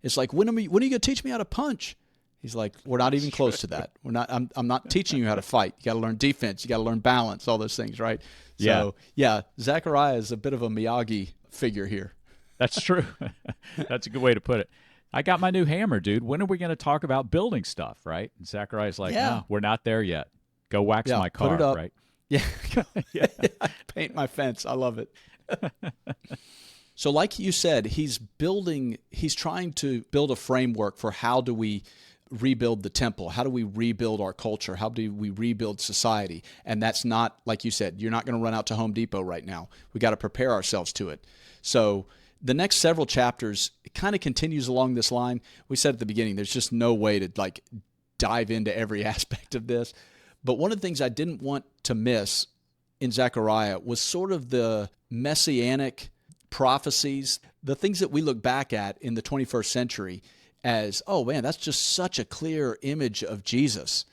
Speaker 1: It's like, when are you going to teach me how to punch? He's like, we're not even close to that. I'm not teaching you how to fight. You got to learn defense. You got to learn balance, all those things, right? So, yeah, Zechariah is a bit of a Miyagi figure here.
Speaker 2: That's true. That's a good way to put it. I got my new hammer, dude. When are we going to talk about building stuff, right? And Zechariah's like, no, we're not there yet. Go wax my car,
Speaker 1: put it up.
Speaker 2: right?
Speaker 1: Yeah.
Speaker 2: Yeah.
Speaker 1: Paint my fence. I love it. So like you said, he's trying to build a framework for how do we rebuild the temple? How do we rebuild our culture? How do we rebuild society? And that's not, like you said, you're not going to run out to Home Depot right now. We got to prepare ourselves to it. So the next several chapters, it kind of continues along this line. We said at the beginning, there's just no way to dive into every aspect of this. But one of the things I didn't want to miss in Zechariah was sort of the messianic prophecies, the things that we look back at in the 21st century as, oh man, that's just such a clear image of Jesus.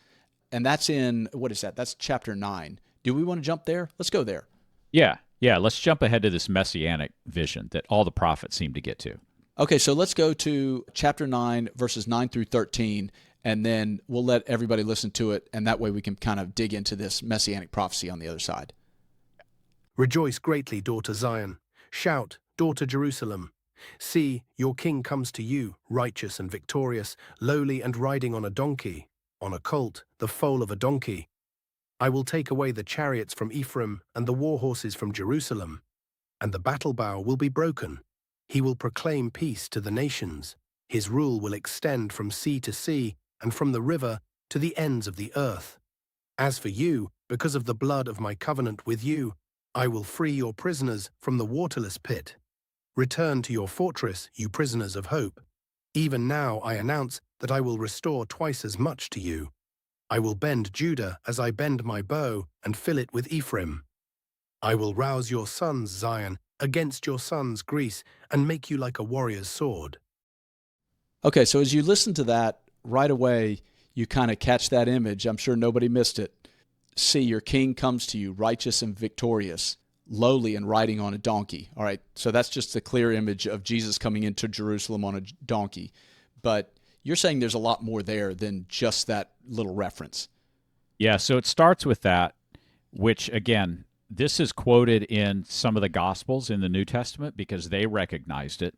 Speaker 1: And that's in, what is that? That's chapter 9. Do we want to jump there? Let's go there.
Speaker 2: Yeah. Let's jump ahead to this messianic vision that all the prophets seem to get to.
Speaker 1: Okay, so let's go to chapter 9, verses 9 through 13, and then we'll let everybody listen to it, and that way we can kind of dig into this messianic prophecy on the other side.
Speaker 3: Rejoice greatly, daughter Zion. Shout, daughter Jerusalem. See, your king comes to you, righteous and victorious, lowly and riding on a donkey, on a colt, the foal of a donkey. I will take away the chariots from Ephraim and the war horses from Jerusalem, and the battle bow will be broken. He will proclaim peace to the nations. His rule will extend from sea to sea and from the river to the ends of the earth. As for you, because of the blood of my covenant with you, I will free your prisoners from the waterless pit. Return to your fortress, you prisoners of hope. Even now I announce that I will restore twice as much to you. I will bend Judah as I bend my bow and fill it with Ephraim. I will rouse your sons, Zion, against your sons, Greece, and make you like a warrior's sword.
Speaker 1: Okay, so as you listen to that, right away, you kind of catch that image. I'm sure nobody missed it. See, your king comes to you, righteous and victorious, lowly and riding on a donkey. All right, so that's just a clear image of Jesus coming into Jerusalem on a donkey. But you're saying there's a lot more there than just that little reference.
Speaker 2: Yeah, so it starts with that, which, again, this is quoted in some of the Gospels in the New Testament because they recognized it.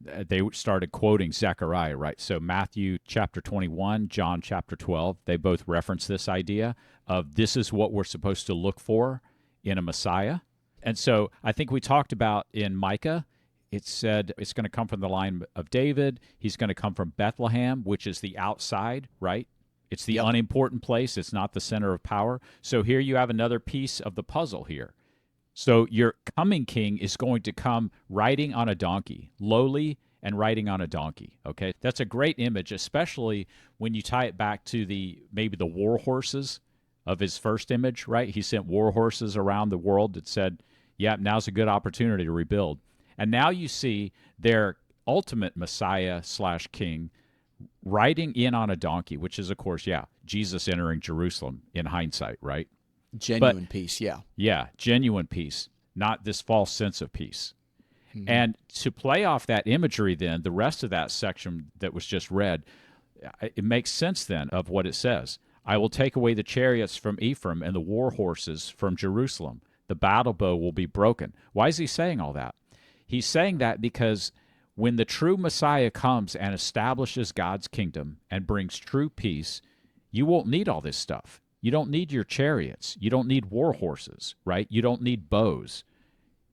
Speaker 2: They started quoting Zechariah, right? So Matthew chapter 21, John chapter 12, they both reference this idea of this is what we're supposed to look for in a Messiah. And so I think we talked about in Micah, it said it's going to come from the line of David. He's going to come from Bethlehem, which is the outside, right? It's the unimportant place. It's not the center of power. So here you have another piece of the puzzle here. So your coming king is going to come riding on a donkey, lowly and riding on a donkey, okay? That's a great image, especially when you tie it back to maybe the war horses of his first image, right? He sent war horses around the world that said, yeah, now's a good opportunity to rebuild. And now you see their ultimate Messiah / king riding in on a donkey, which is, of course, Jesus entering Jerusalem in hindsight, right?
Speaker 1: Genuine peace, yeah.
Speaker 2: Yeah, genuine peace, not this false sense of peace. Mm-hmm. And to play off that imagery then, the rest of that section that was just read, it makes sense then of what it says. I will take away the chariots from Ephraim and the war horses from Jerusalem. The battle bow will be broken. Why is he saying all that? He's saying that because when the true Messiah comes and establishes God's kingdom and brings true peace, you won't need all this stuff. You don't need your chariots. You don't need war horses, right? You don't need bows.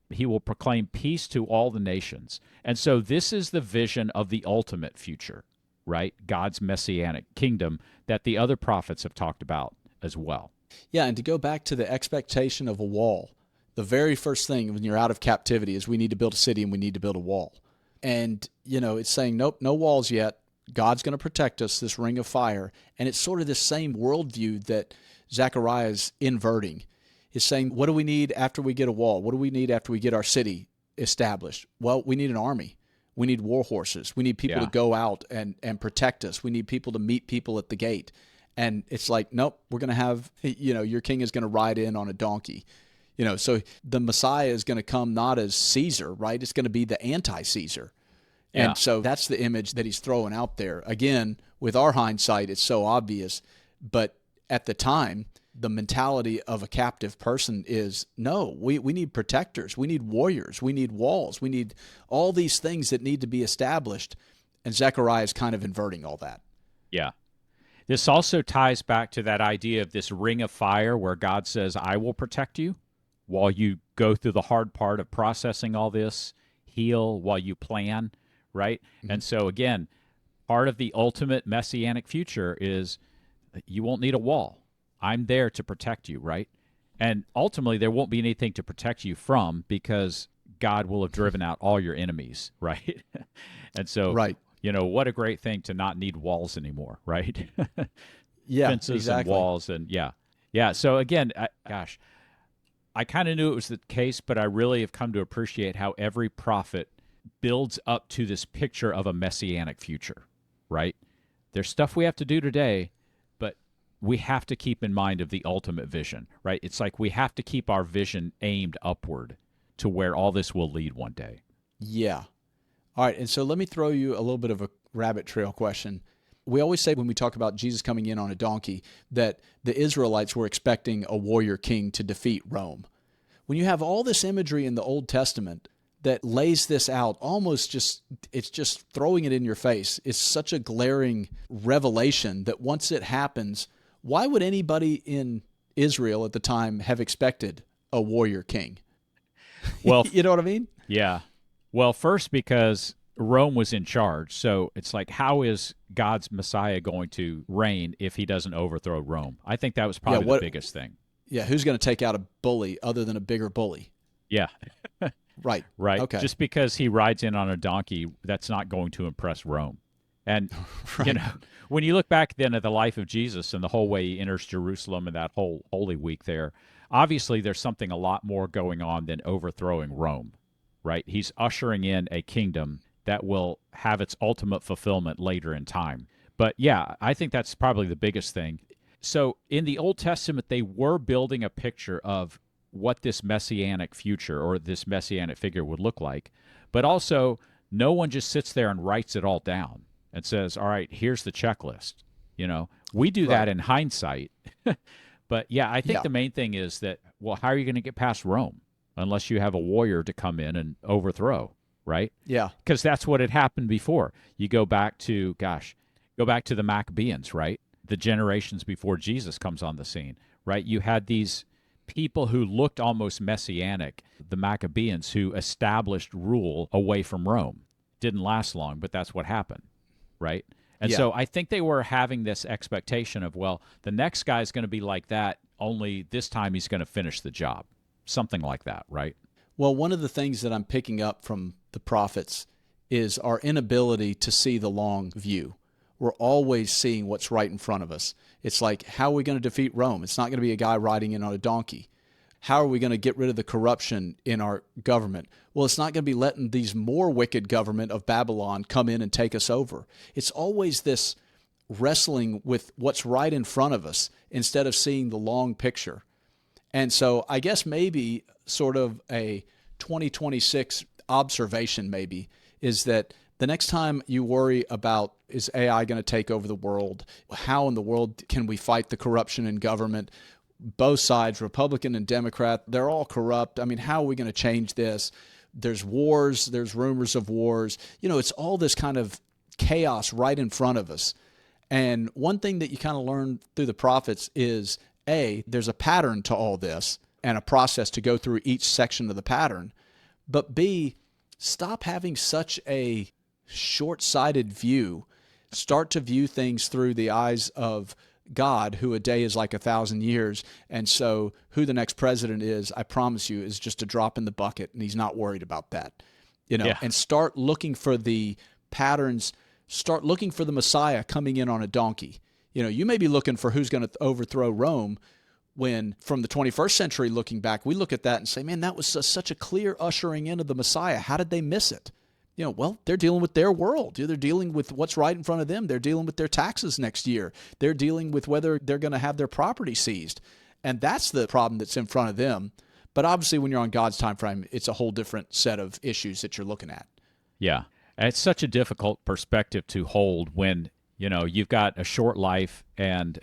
Speaker 2: He will proclaim peace to all the nations. And so this is the vision of the ultimate future, right? God's messianic kingdom that the other prophets have talked about as well.
Speaker 1: Yeah, and to go back to the expectation of a wall, the very first thing when you're out of captivity is we need to build a city and we need to build a wall. And, it's saying, nope, no walls yet. God's going to protect us, this ring of fire. And it's sort of this same worldview that Zechariah is inverting. He's saying, what do we need after we get a wall? What do we need after we get our city established? Well, we need an army. We need war horses. We need people to go out and protect us. We need people to meet people at the gate. And it's like, nope, we're going to have, your king is going to ride in on a donkey. So the Messiah is going to come not as Caesar, right? It's going to be the anti-Caesar.
Speaker 2: Yeah.
Speaker 1: And so that's the image that he's throwing out there. Again, with our hindsight, it's so obvious. But at the time, the mentality of a captive person is, no, we need protectors. We need warriors. We need walls. We need all these things that need to be established. And Zechariah is kind of inverting all that.
Speaker 2: Yeah. This also ties back to that idea of this ring of fire where God says, I will protect you while you go through the hard part of processing all this, heal while you plan, right? Mm-hmm. And so, again, part of the ultimate messianic future is you won't need a wall. I'm there to protect you, right? And ultimately, there won't be anything to protect you from because God will have driven out all your enemies, right? And so,
Speaker 1: right.
Speaker 2: What a great thing to not need walls anymore, right?
Speaker 1: Yeah,
Speaker 2: fences
Speaker 1: exactly.
Speaker 2: and walls, and yeah. So again, I kind of knew it was the case, but I really have come to appreciate how every prophet builds up to this picture of a messianic future, right? There's stuff we have to do today, but we have to keep in mind of the ultimate vision, right? It's like we have to keep our vision aimed upward to where all this will lead one day.
Speaker 1: Yeah. All right, and so let me throw you a little bit of a rabbit trail question. We always say when we talk about Jesus coming in on a donkey that the Israelites were expecting a warrior king to defeat Rome. When you have all this imagery in the Old Testament that lays this out, it's just throwing it in your face. It's such a glaring revelation that once it happens, why would anybody in Israel at the time have expected a warrior king?
Speaker 2: Well,
Speaker 1: you know what I mean?
Speaker 2: Yeah. Well, first, because Rome was in charge. So it's like, how is God's Messiah going to reign if he doesn't overthrow Rome? I think that was probably the biggest thing.
Speaker 1: Yeah, who's going to take out a bully other than a bigger bully?
Speaker 2: Yeah.
Speaker 1: Right.
Speaker 2: Right.
Speaker 1: Okay.
Speaker 2: Just because he rides in on a donkey, that's not going to impress Rome. And,
Speaker 1: right.
Speaker 2: When you look back then at the life of Jesus and the whole way he enters Jerusalem and that whole Holy Week there, obviously there's something a lot more going on than overthrowing Rome, right? He's ushering in a kingdom that will have its ultimate fulfillment later in time. But yeah, I think that's probably the biggest thing. So in the Old Testament, they were building a picture of what this messianic future or this messianic figure would look like. But also, no one just sits there and writes it all down and says, all right, here's the checklist. We do that in hindsight. But yeah, I think the main thing is that, well, how are you going to get past Rome unless you have a warrior to come in and overthrow, right?
Speaker 1: Yeah.
Speaker 2: Because that's what had happened before. You go back to the Maccabees, right? The generations before Jesus comes on the scene, right? You had these people who looked almost messianic, the Maccabees, who established rule away from Rome. Didn't last long, but that's what happened, right? And so I think they were having this expectation of, well, the next guy is going to be like that, only this time he's going to finish the job. Something like that, right?
Speaker 1: Well, one of the things that I'm picking up from the prophets is our inability to see the long view. We're always seeing what's right in front of us. It's like, how are we going to defeat Rome? It's not going to be a guy riding in on a donkey. How are we going to get rid of the corruption in our government? Well, it's not going to be letting these more wicked government of Babylon come in and take us over. It's always this wrestling with what's right in front of us instead of seeing the long picture. And so I guess maybe sort of a 2026 observation maybe is that the next time you worry about, is AI going to take over the world? How in the world can we fight the corruption in government? Both sides, Republican and Democrat, they're all corrupt. I mean, how are we going to change this? There's wars, there's rumors of wars. It's all this kind of chaos right in front of us. And one thing that you kind of learn through the prophets is, A, there's a pattern to all this and a process to go through each section of the pattern. But B, stop having such a short-sighted view. Start to view things through the eyes of God, who a day is like 1,000 years. And so who the next president is, I promise you, is just a drop in the bucket, and he's not worried about that. And start looking for the patterns, start looking for the Messiah coming in on a donkey. You may be looking for who's going to overthrow Rome, when from the 21st century looking back, we look at that and say, man, that was such a clear ushering in of the Messiah. How did they miss it? well, they're dealing with their world. They're dealing with what's right in front of them. They're dealing with their taxes next year. They're dealing with whether they're going to have their property seized. And that's the problem that's in front of them. But obviously, when you're on God's time frame, it's a whole different set of issues that you're looking at.
Speaker 2: Yeah. And it's such a difficult perspective to hold when, you've got a short life and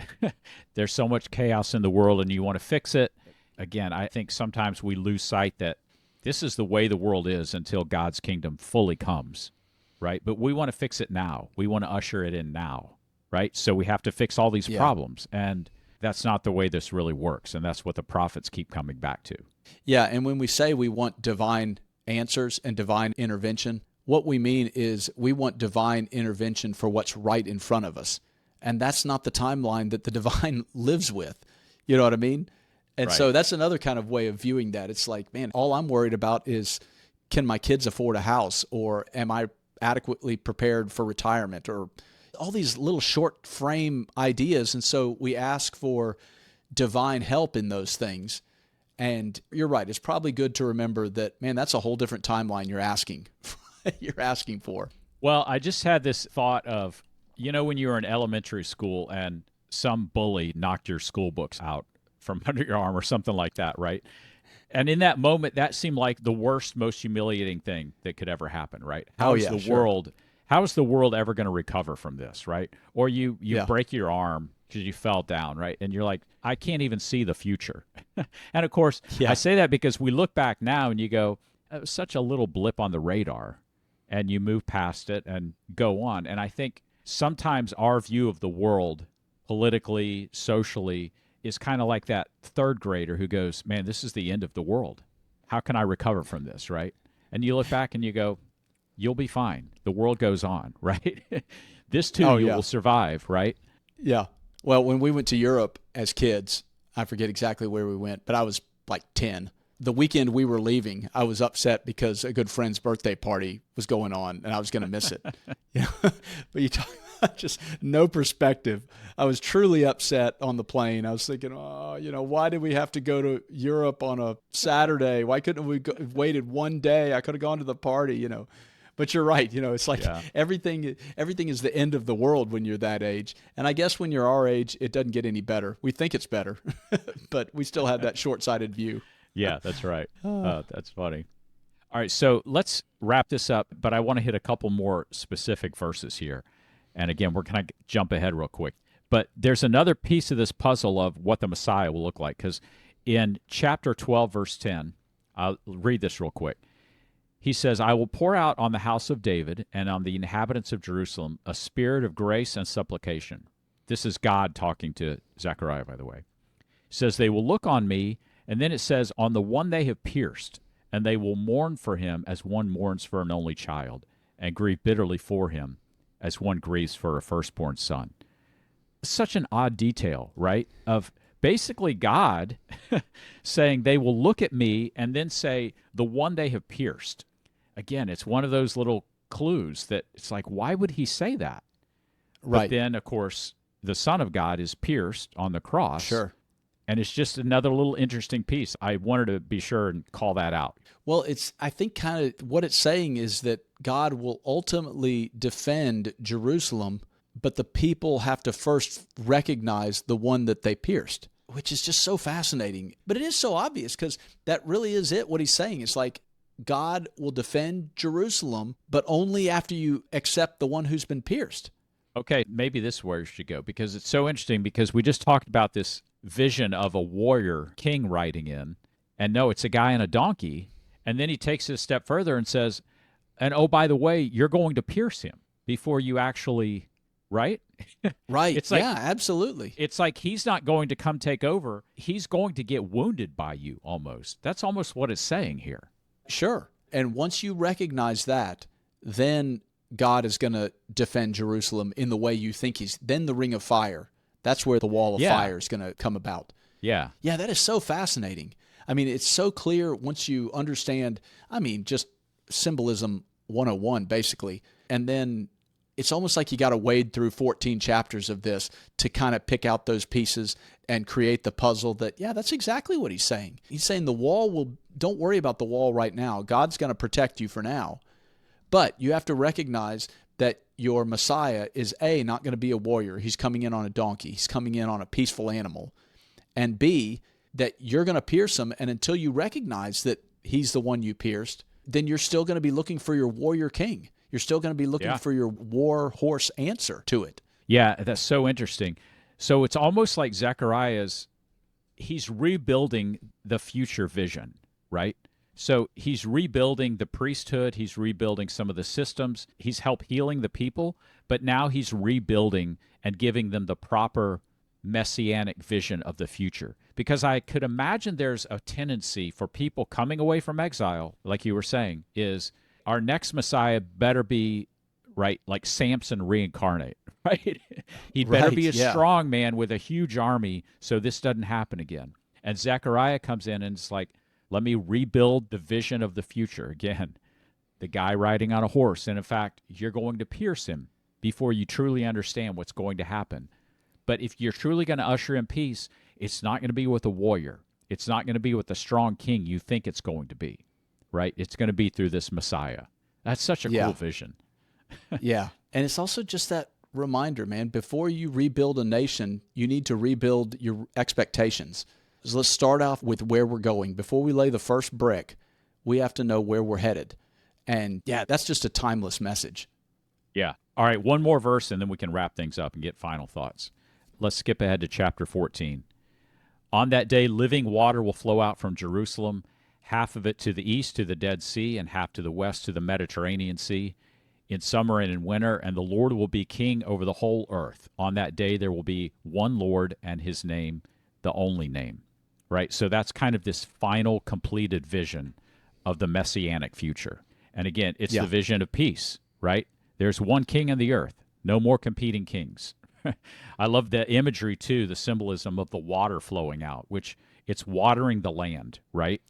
Speaker 2: there's so much chaos in the world and you want to fix it. Again, I think sometimes we lose sight that this is the way the world is until God's kingdom fully comes, right? But we want to fix it now. We want to usher it in now, right? So we have to fix all these problems. And that's not the way this really works. And that's what the prophets keep coming back to.
Speaker 1: Yeah, and when we say we want divine answers and divine intervention, what we mean is we want divine intervention for what's right in front of us. And that's not the timeline that the divine lives with. You know what I mean? And
Speaker 2: Right.
Speaker 1: so that's another kind of way of viewing that. It's like, man, all I'm worried about is, can my kids afford a house, or am I adequately prepared for retirement, or all these little short frame ideas. And so we ask for divine help in those things. And you're right. It's probably good to remember that, man, that's a whole different timeline you're asking for.
Speaker 2: Well, I just had this thought of, when you were in elementary school and some bully knocked your school books out from under your arm or something like that, right? And in that moment, that seemed like the worst, most humiliating thing that could ever happen, right? How is the world ever going to recover from this, right? Or you break your arm because you fell down, right? And you're like, I can't even see the future. And of course, I say that because we look back now and you go, it was such a little blip on the radar, and you move past it and go on. And I think sometimes our view of the world, politically, socially, is kind of like that third grader who goes, man, this is the end of the world. How can I recover from this, right? And you look back and you go, you'll be fine. The world goes on, right? This too, will survive, right?
Speaker 1: Yeah. Well, when we went to Europe as kids, I forget exactly where we went, but I was like 10. The weekend we were leaving, I was upset because a good friend's birthday party was going on and I was going to miss it. But you talk about just no perspective. I was truly upset on the plane. I was thinking, why did we have to go to Europe on a Saturday? Why couldn't we have waited one day? I could have gone to the party, But you're right. It's like everything is the end of the world when you're that age. And I guess when you're our age, it doesn't get any better. We think it's better, but we still have that short-sighted view.
Speaker 2: Yeah, that's right. That's funny. All right, so let's wrap this up, but I want to hit a couple more specific verses here. And again, we're going to jump ahead real quick. But there's another piece of this puzzle of what the Messiah will look like, because in chapter 12, verse 10, I'll read this real quick. He says, I will pour out on the house of David and on the inhabitants of Jerusalem a spirit of grace and supplication. This is God talking to Zechariah, by the way. He says, they will look on me, and then it says, on the one they have pierced, and they will mourn for him as one mourns for an only child, and grieve bitterly for him as one grieves for a firstborn son. Such an odd detail, right? Of basically God saying they will look at me and then say, the one they have pierced. Again, it's one of those little clues that it's like, why would he say that?
Speaker 1: Right.
Speaker 2: But then, of course, the Son of God is pierced on the cross.
Speaker 1: Sure.
Speaker 2: And it's just another little interesting piece. I wanted to be sure and call that out.
Speaker 1: Well, I think kind of what it's saying is that God will ultimately defend Jerusalem, but the people have to first recognize the one that they pierced, which is just so fascinating. But it is so obvious because that really is it, what he's saying. It's like God will defend Jerusalem, but only after you accept the one who's been pierced.
Speaker 2: Okay, maybe this is where you should go, because it's so interesting, because we just talked about this vision of a warrior king riding in, and no, it's a guy on a donkey, and then he takes it a step further and says, and oh, by the way, you're going to pierce him before you actually, right?
Speaker 1: Right,
Speaker 2: It's like,
Speaker 1: yeah, absolutely.
Speaker 2: It's like he's not going to come take over. He's going to get wounded by you almost. That's almost what it's saying here.
Speaker 1: Sure. And once you recognize that, then God is going to defend Jerusalem in the way you think then the ring of fire. That's where the wall of fire is going to come about.
Speaker 2: Yeah.
Speaker 1: Yeah, that is so fascinating. I mean, it's so clear once you understand, just symbolism 101, basically. And then it's almost like you got to wade through 14 chapters of this to kind of pick out those pieces and create the puzzle that, that's exactly what he's saying. He's saying don't worry about the wall right now. God's going to protect you for now. But you have to recognize that your Messiah is A, not going to be a warrior. He's coming in on a donkey. He's coming in on a peaceful animal. And B, that you're going to pierce him, and until you recognize that he's the one you pierced, then you're still going to be looking for your warrior king. You're still going to be looking for your war horse answer to it.
Speaker 2: Yeah, that's so interesting. So it's almost like Zechariah's, he's rebuilding the future vision, right? So he's rebuilding the priesthood. He's rebuilding some of the systems. He's helped healing the people, but now he's rebuilding and giving them the proper messianic vision of the future. Because I could imagine there's a tendency for people coming away from exile, like you were saying, is our next Messiah better be, right, like Samson reincarnate, right? He'd better be a strong man with a huge army so this doesn't happen again. And Zechariah comes in and it's like, let me rebuild the vision of the future. Again, the guy riding on a horse. And in fact, you're going to pierce him before you truly understand what's going to happen. But if you're truly going to usher in peace, it's not going to be with a warrior. It's not going to be with the strong king you think it's going to be, right? It's going to be through this Messiah. That's such a cool vision.
Speaker 1: Yeah. And it's also just that reminder, man, before you rebuild a nation, you need to rebuild your expectations. So let's start off with where we're going. Before we lay the first brick, we have to know where we're headed. And yeah, that's just a timeless message.
Speaker 2: Yeah. All right, one more verse and then we can wrap things up and get final thoughts. Let's skip ahead to chapter 14. On that day, living water will flow out from Jerusalem, half of it to the east to the Dead Sea and half to the west to the Mediterranean Sea, in summer and in winter, and the Lord will be king over the whole earth. On that day, there will be one Lord and his name, the only name. Right? So that's kind of this final completed vision of the messianic future. And again, it's the vision of peace, right? There's one king in the earth, no more competing kings. I love the imagery too, the symbolism of the water flowing out, which it's watering the land, right?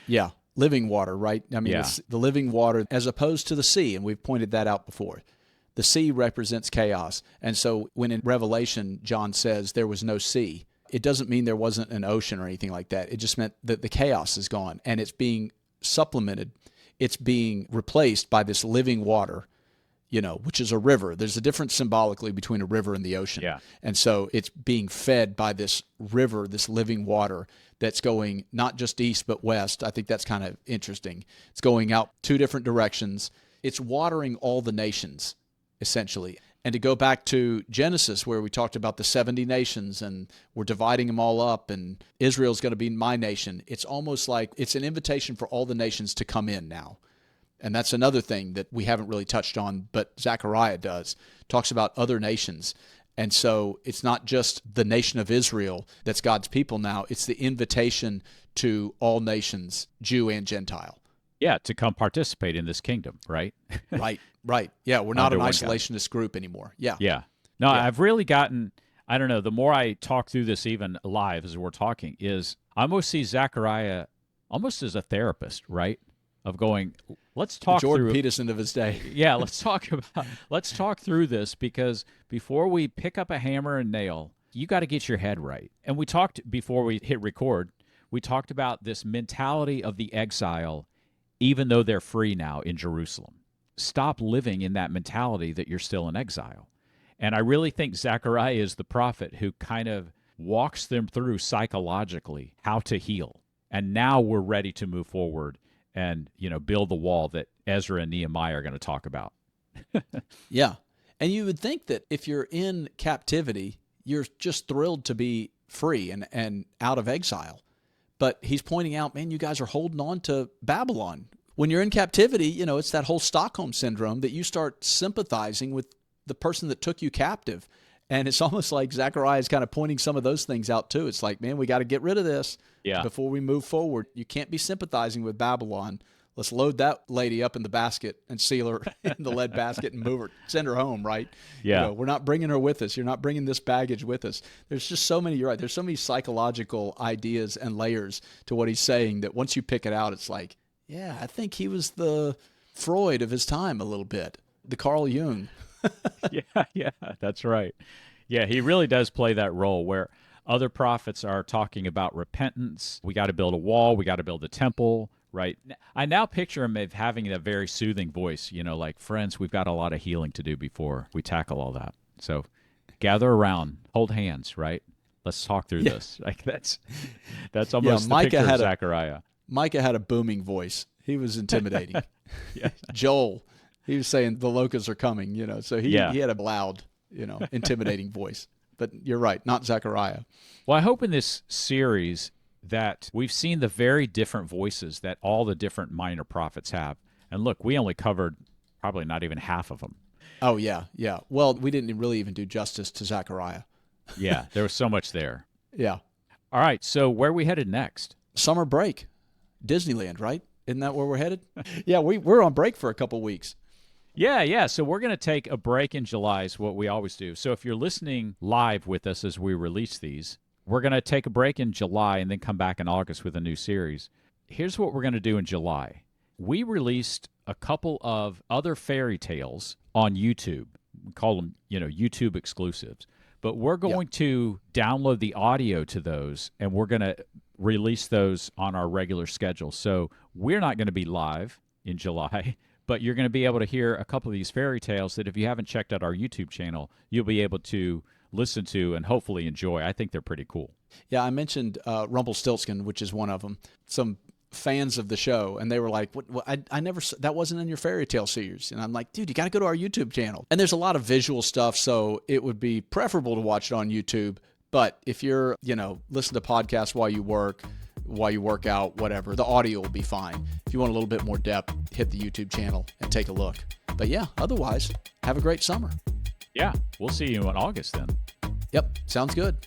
Speaker 1: Yeah, living water, right? I mean, it's the living water as opposed to the sea, and we've pointed that out before. The sea represents chaos. And so when in Revelation, John says there was no sea, it doesn't mean there wasn't an ocean or anything like that. It just meant that the chaos is gone, and it's being supplemented. It's being replaced by this living water, which is a river. There's a difference symbolically between a river and the ocean.
Speaker 2: Yeah.
Speaker 1: And so it's being fed by this river, this living water that's going not just east but west. I think that's kind of interesting. It's going out two different directions. It's watering all the nations, essentially. And to go back to Genesis, where we talked about the 70 nations and we're dividing them all up and Israel's going to be my nation, it's almost like it's an invitation for all the nations to come in now. And that's another thing that we haven't really touched on, but Zechariah does. Talks about other nations. And so it's not just the nation of Israel that's God's people now. It's the invitation to all nations, Jew and Gentile.
Speaker 2: Yeah, to come participate in this kingdom, right?
Speaker 1: Right. Yeah, we're not an isolationist group anymore. Yeah.
Speaker 2: No, I've really gotten, I don't know, the more I talk through this even live as we're talking, is I almost see Zechariah almost as a therapist, right? Of going, let's talk
Speaker 1: Jordan
Speaker 2: through
Speaker 1: Peterson of his day.
Speaker 2: Yeah, let's talk through this, because before we pick up a hammer and nail, you got to get your head right. And we talked before we hit record, we talked about this mentality of the exile, even though they're free now in Jerusalem. Stop living in that mentality that you're still in exile. And I really think Zechariah is the prophet who kind of walks them through psychologically how to heal. And now we're ready to move forward and, build the wall that Ezra and Nehemiah are going to talk about.
Speaker 1: Yeah. And you would think that if you're in captivity, you're just thrilled to be free and out of exile. But he's pointing out, man, you guys are holding on to Babylon. When you're in captivity, it's that whole Stockholm syndrome that you start sympathizing with the person that took you captive. And it's almost like Zechariah is kind of pointing some of those things out too. It's like, man, we got to get rid of this before we move forward. You can't be sympathizing with Babylon. Let's load that lady up in the basket and seal her in the lead basket and move her, send her home, right?
Speaker 2: Yeah.
Speaker 1: We're not bringing her with us. You're not bringing this baggage with us. There's just so many, you're right, there's so many psychological ideas and layers to what he's saying that once you pick it out, it's like, yeah, I think he was the Freud of his time a little bit, the Carl Jung.
Speaker 2: Yeah, that's right. Yeah, he really does play that role where other prophets are talking about repentance. We got to build a wall. We got to build a temple, right? I now picture him as having a very soothing voice, like, friends, we've got a lot of healing to do before we tackle all that. So gather around, hold hands, right? Let's talk through this. Like that's almost the picture of Zechariah.
Speaker 1: Micah had a booming voice. He was intimidating.
Speaker 2: Yeah.
Speaker 1: Joel, he was saying the locusts are coming, so he had a loud, intimidating voice. But you're right, not Zechariah.
Speaker 2: Well, I hope in this series that we've seen the very different voices that all the different minor prophets have. And look, we only covered probably not even half of them.
Speaker 1: Oh, yeah. Well, we didn't really even do justice to Zechariah.
Speaker 2: Yeah, there was so much there.
Speaker 1: Yeah.
Speaker 2: All right, so where are we headed next?
Speaker 1: Summer break. Disneyland, right? Isn't that where we're headed? Yeah, we're on break for a couple weeks.
Speaker 2: Yeah. So we're going to take a break in July is what we always do. So if you're listening live with us as we release these, we're going to take a break in July and then come back in August with a new series. Here's what we're going to do in July. We released a couple of other fairy tales on YouTube. We call them, YouTube exclusives. But we're going to download the audio to those, and we're going to release those on our regular schedule. So we're not going to be live in July, but you're going to be able to hear a couple of these fairy tales that if you haven't checked out our YouTube channel, you'll be able to listen to and hopefully enjoy. I think they're pretty cool.
Speaker 1: Yeah, I mentioned Rumpelstiltskin, which is one of them. Some fans of the show, and they were like, what, I never, that wasn't in your fairy tale series. And I'm like, dude, you got to go to our YouTube channel. And there's a lot of visual stuff, so it would be preferable to watch it on YouTube. But if you're, listen to podcasts while you work out, whatever, the audio will be fine. If you want a little bit more depth, hit the YouTube channel and take a look. But yeah, otherwise, have a great summer.
Speaker 2: Yeah, we'll see you in August then.
Speaker 1: Yep, sounds good.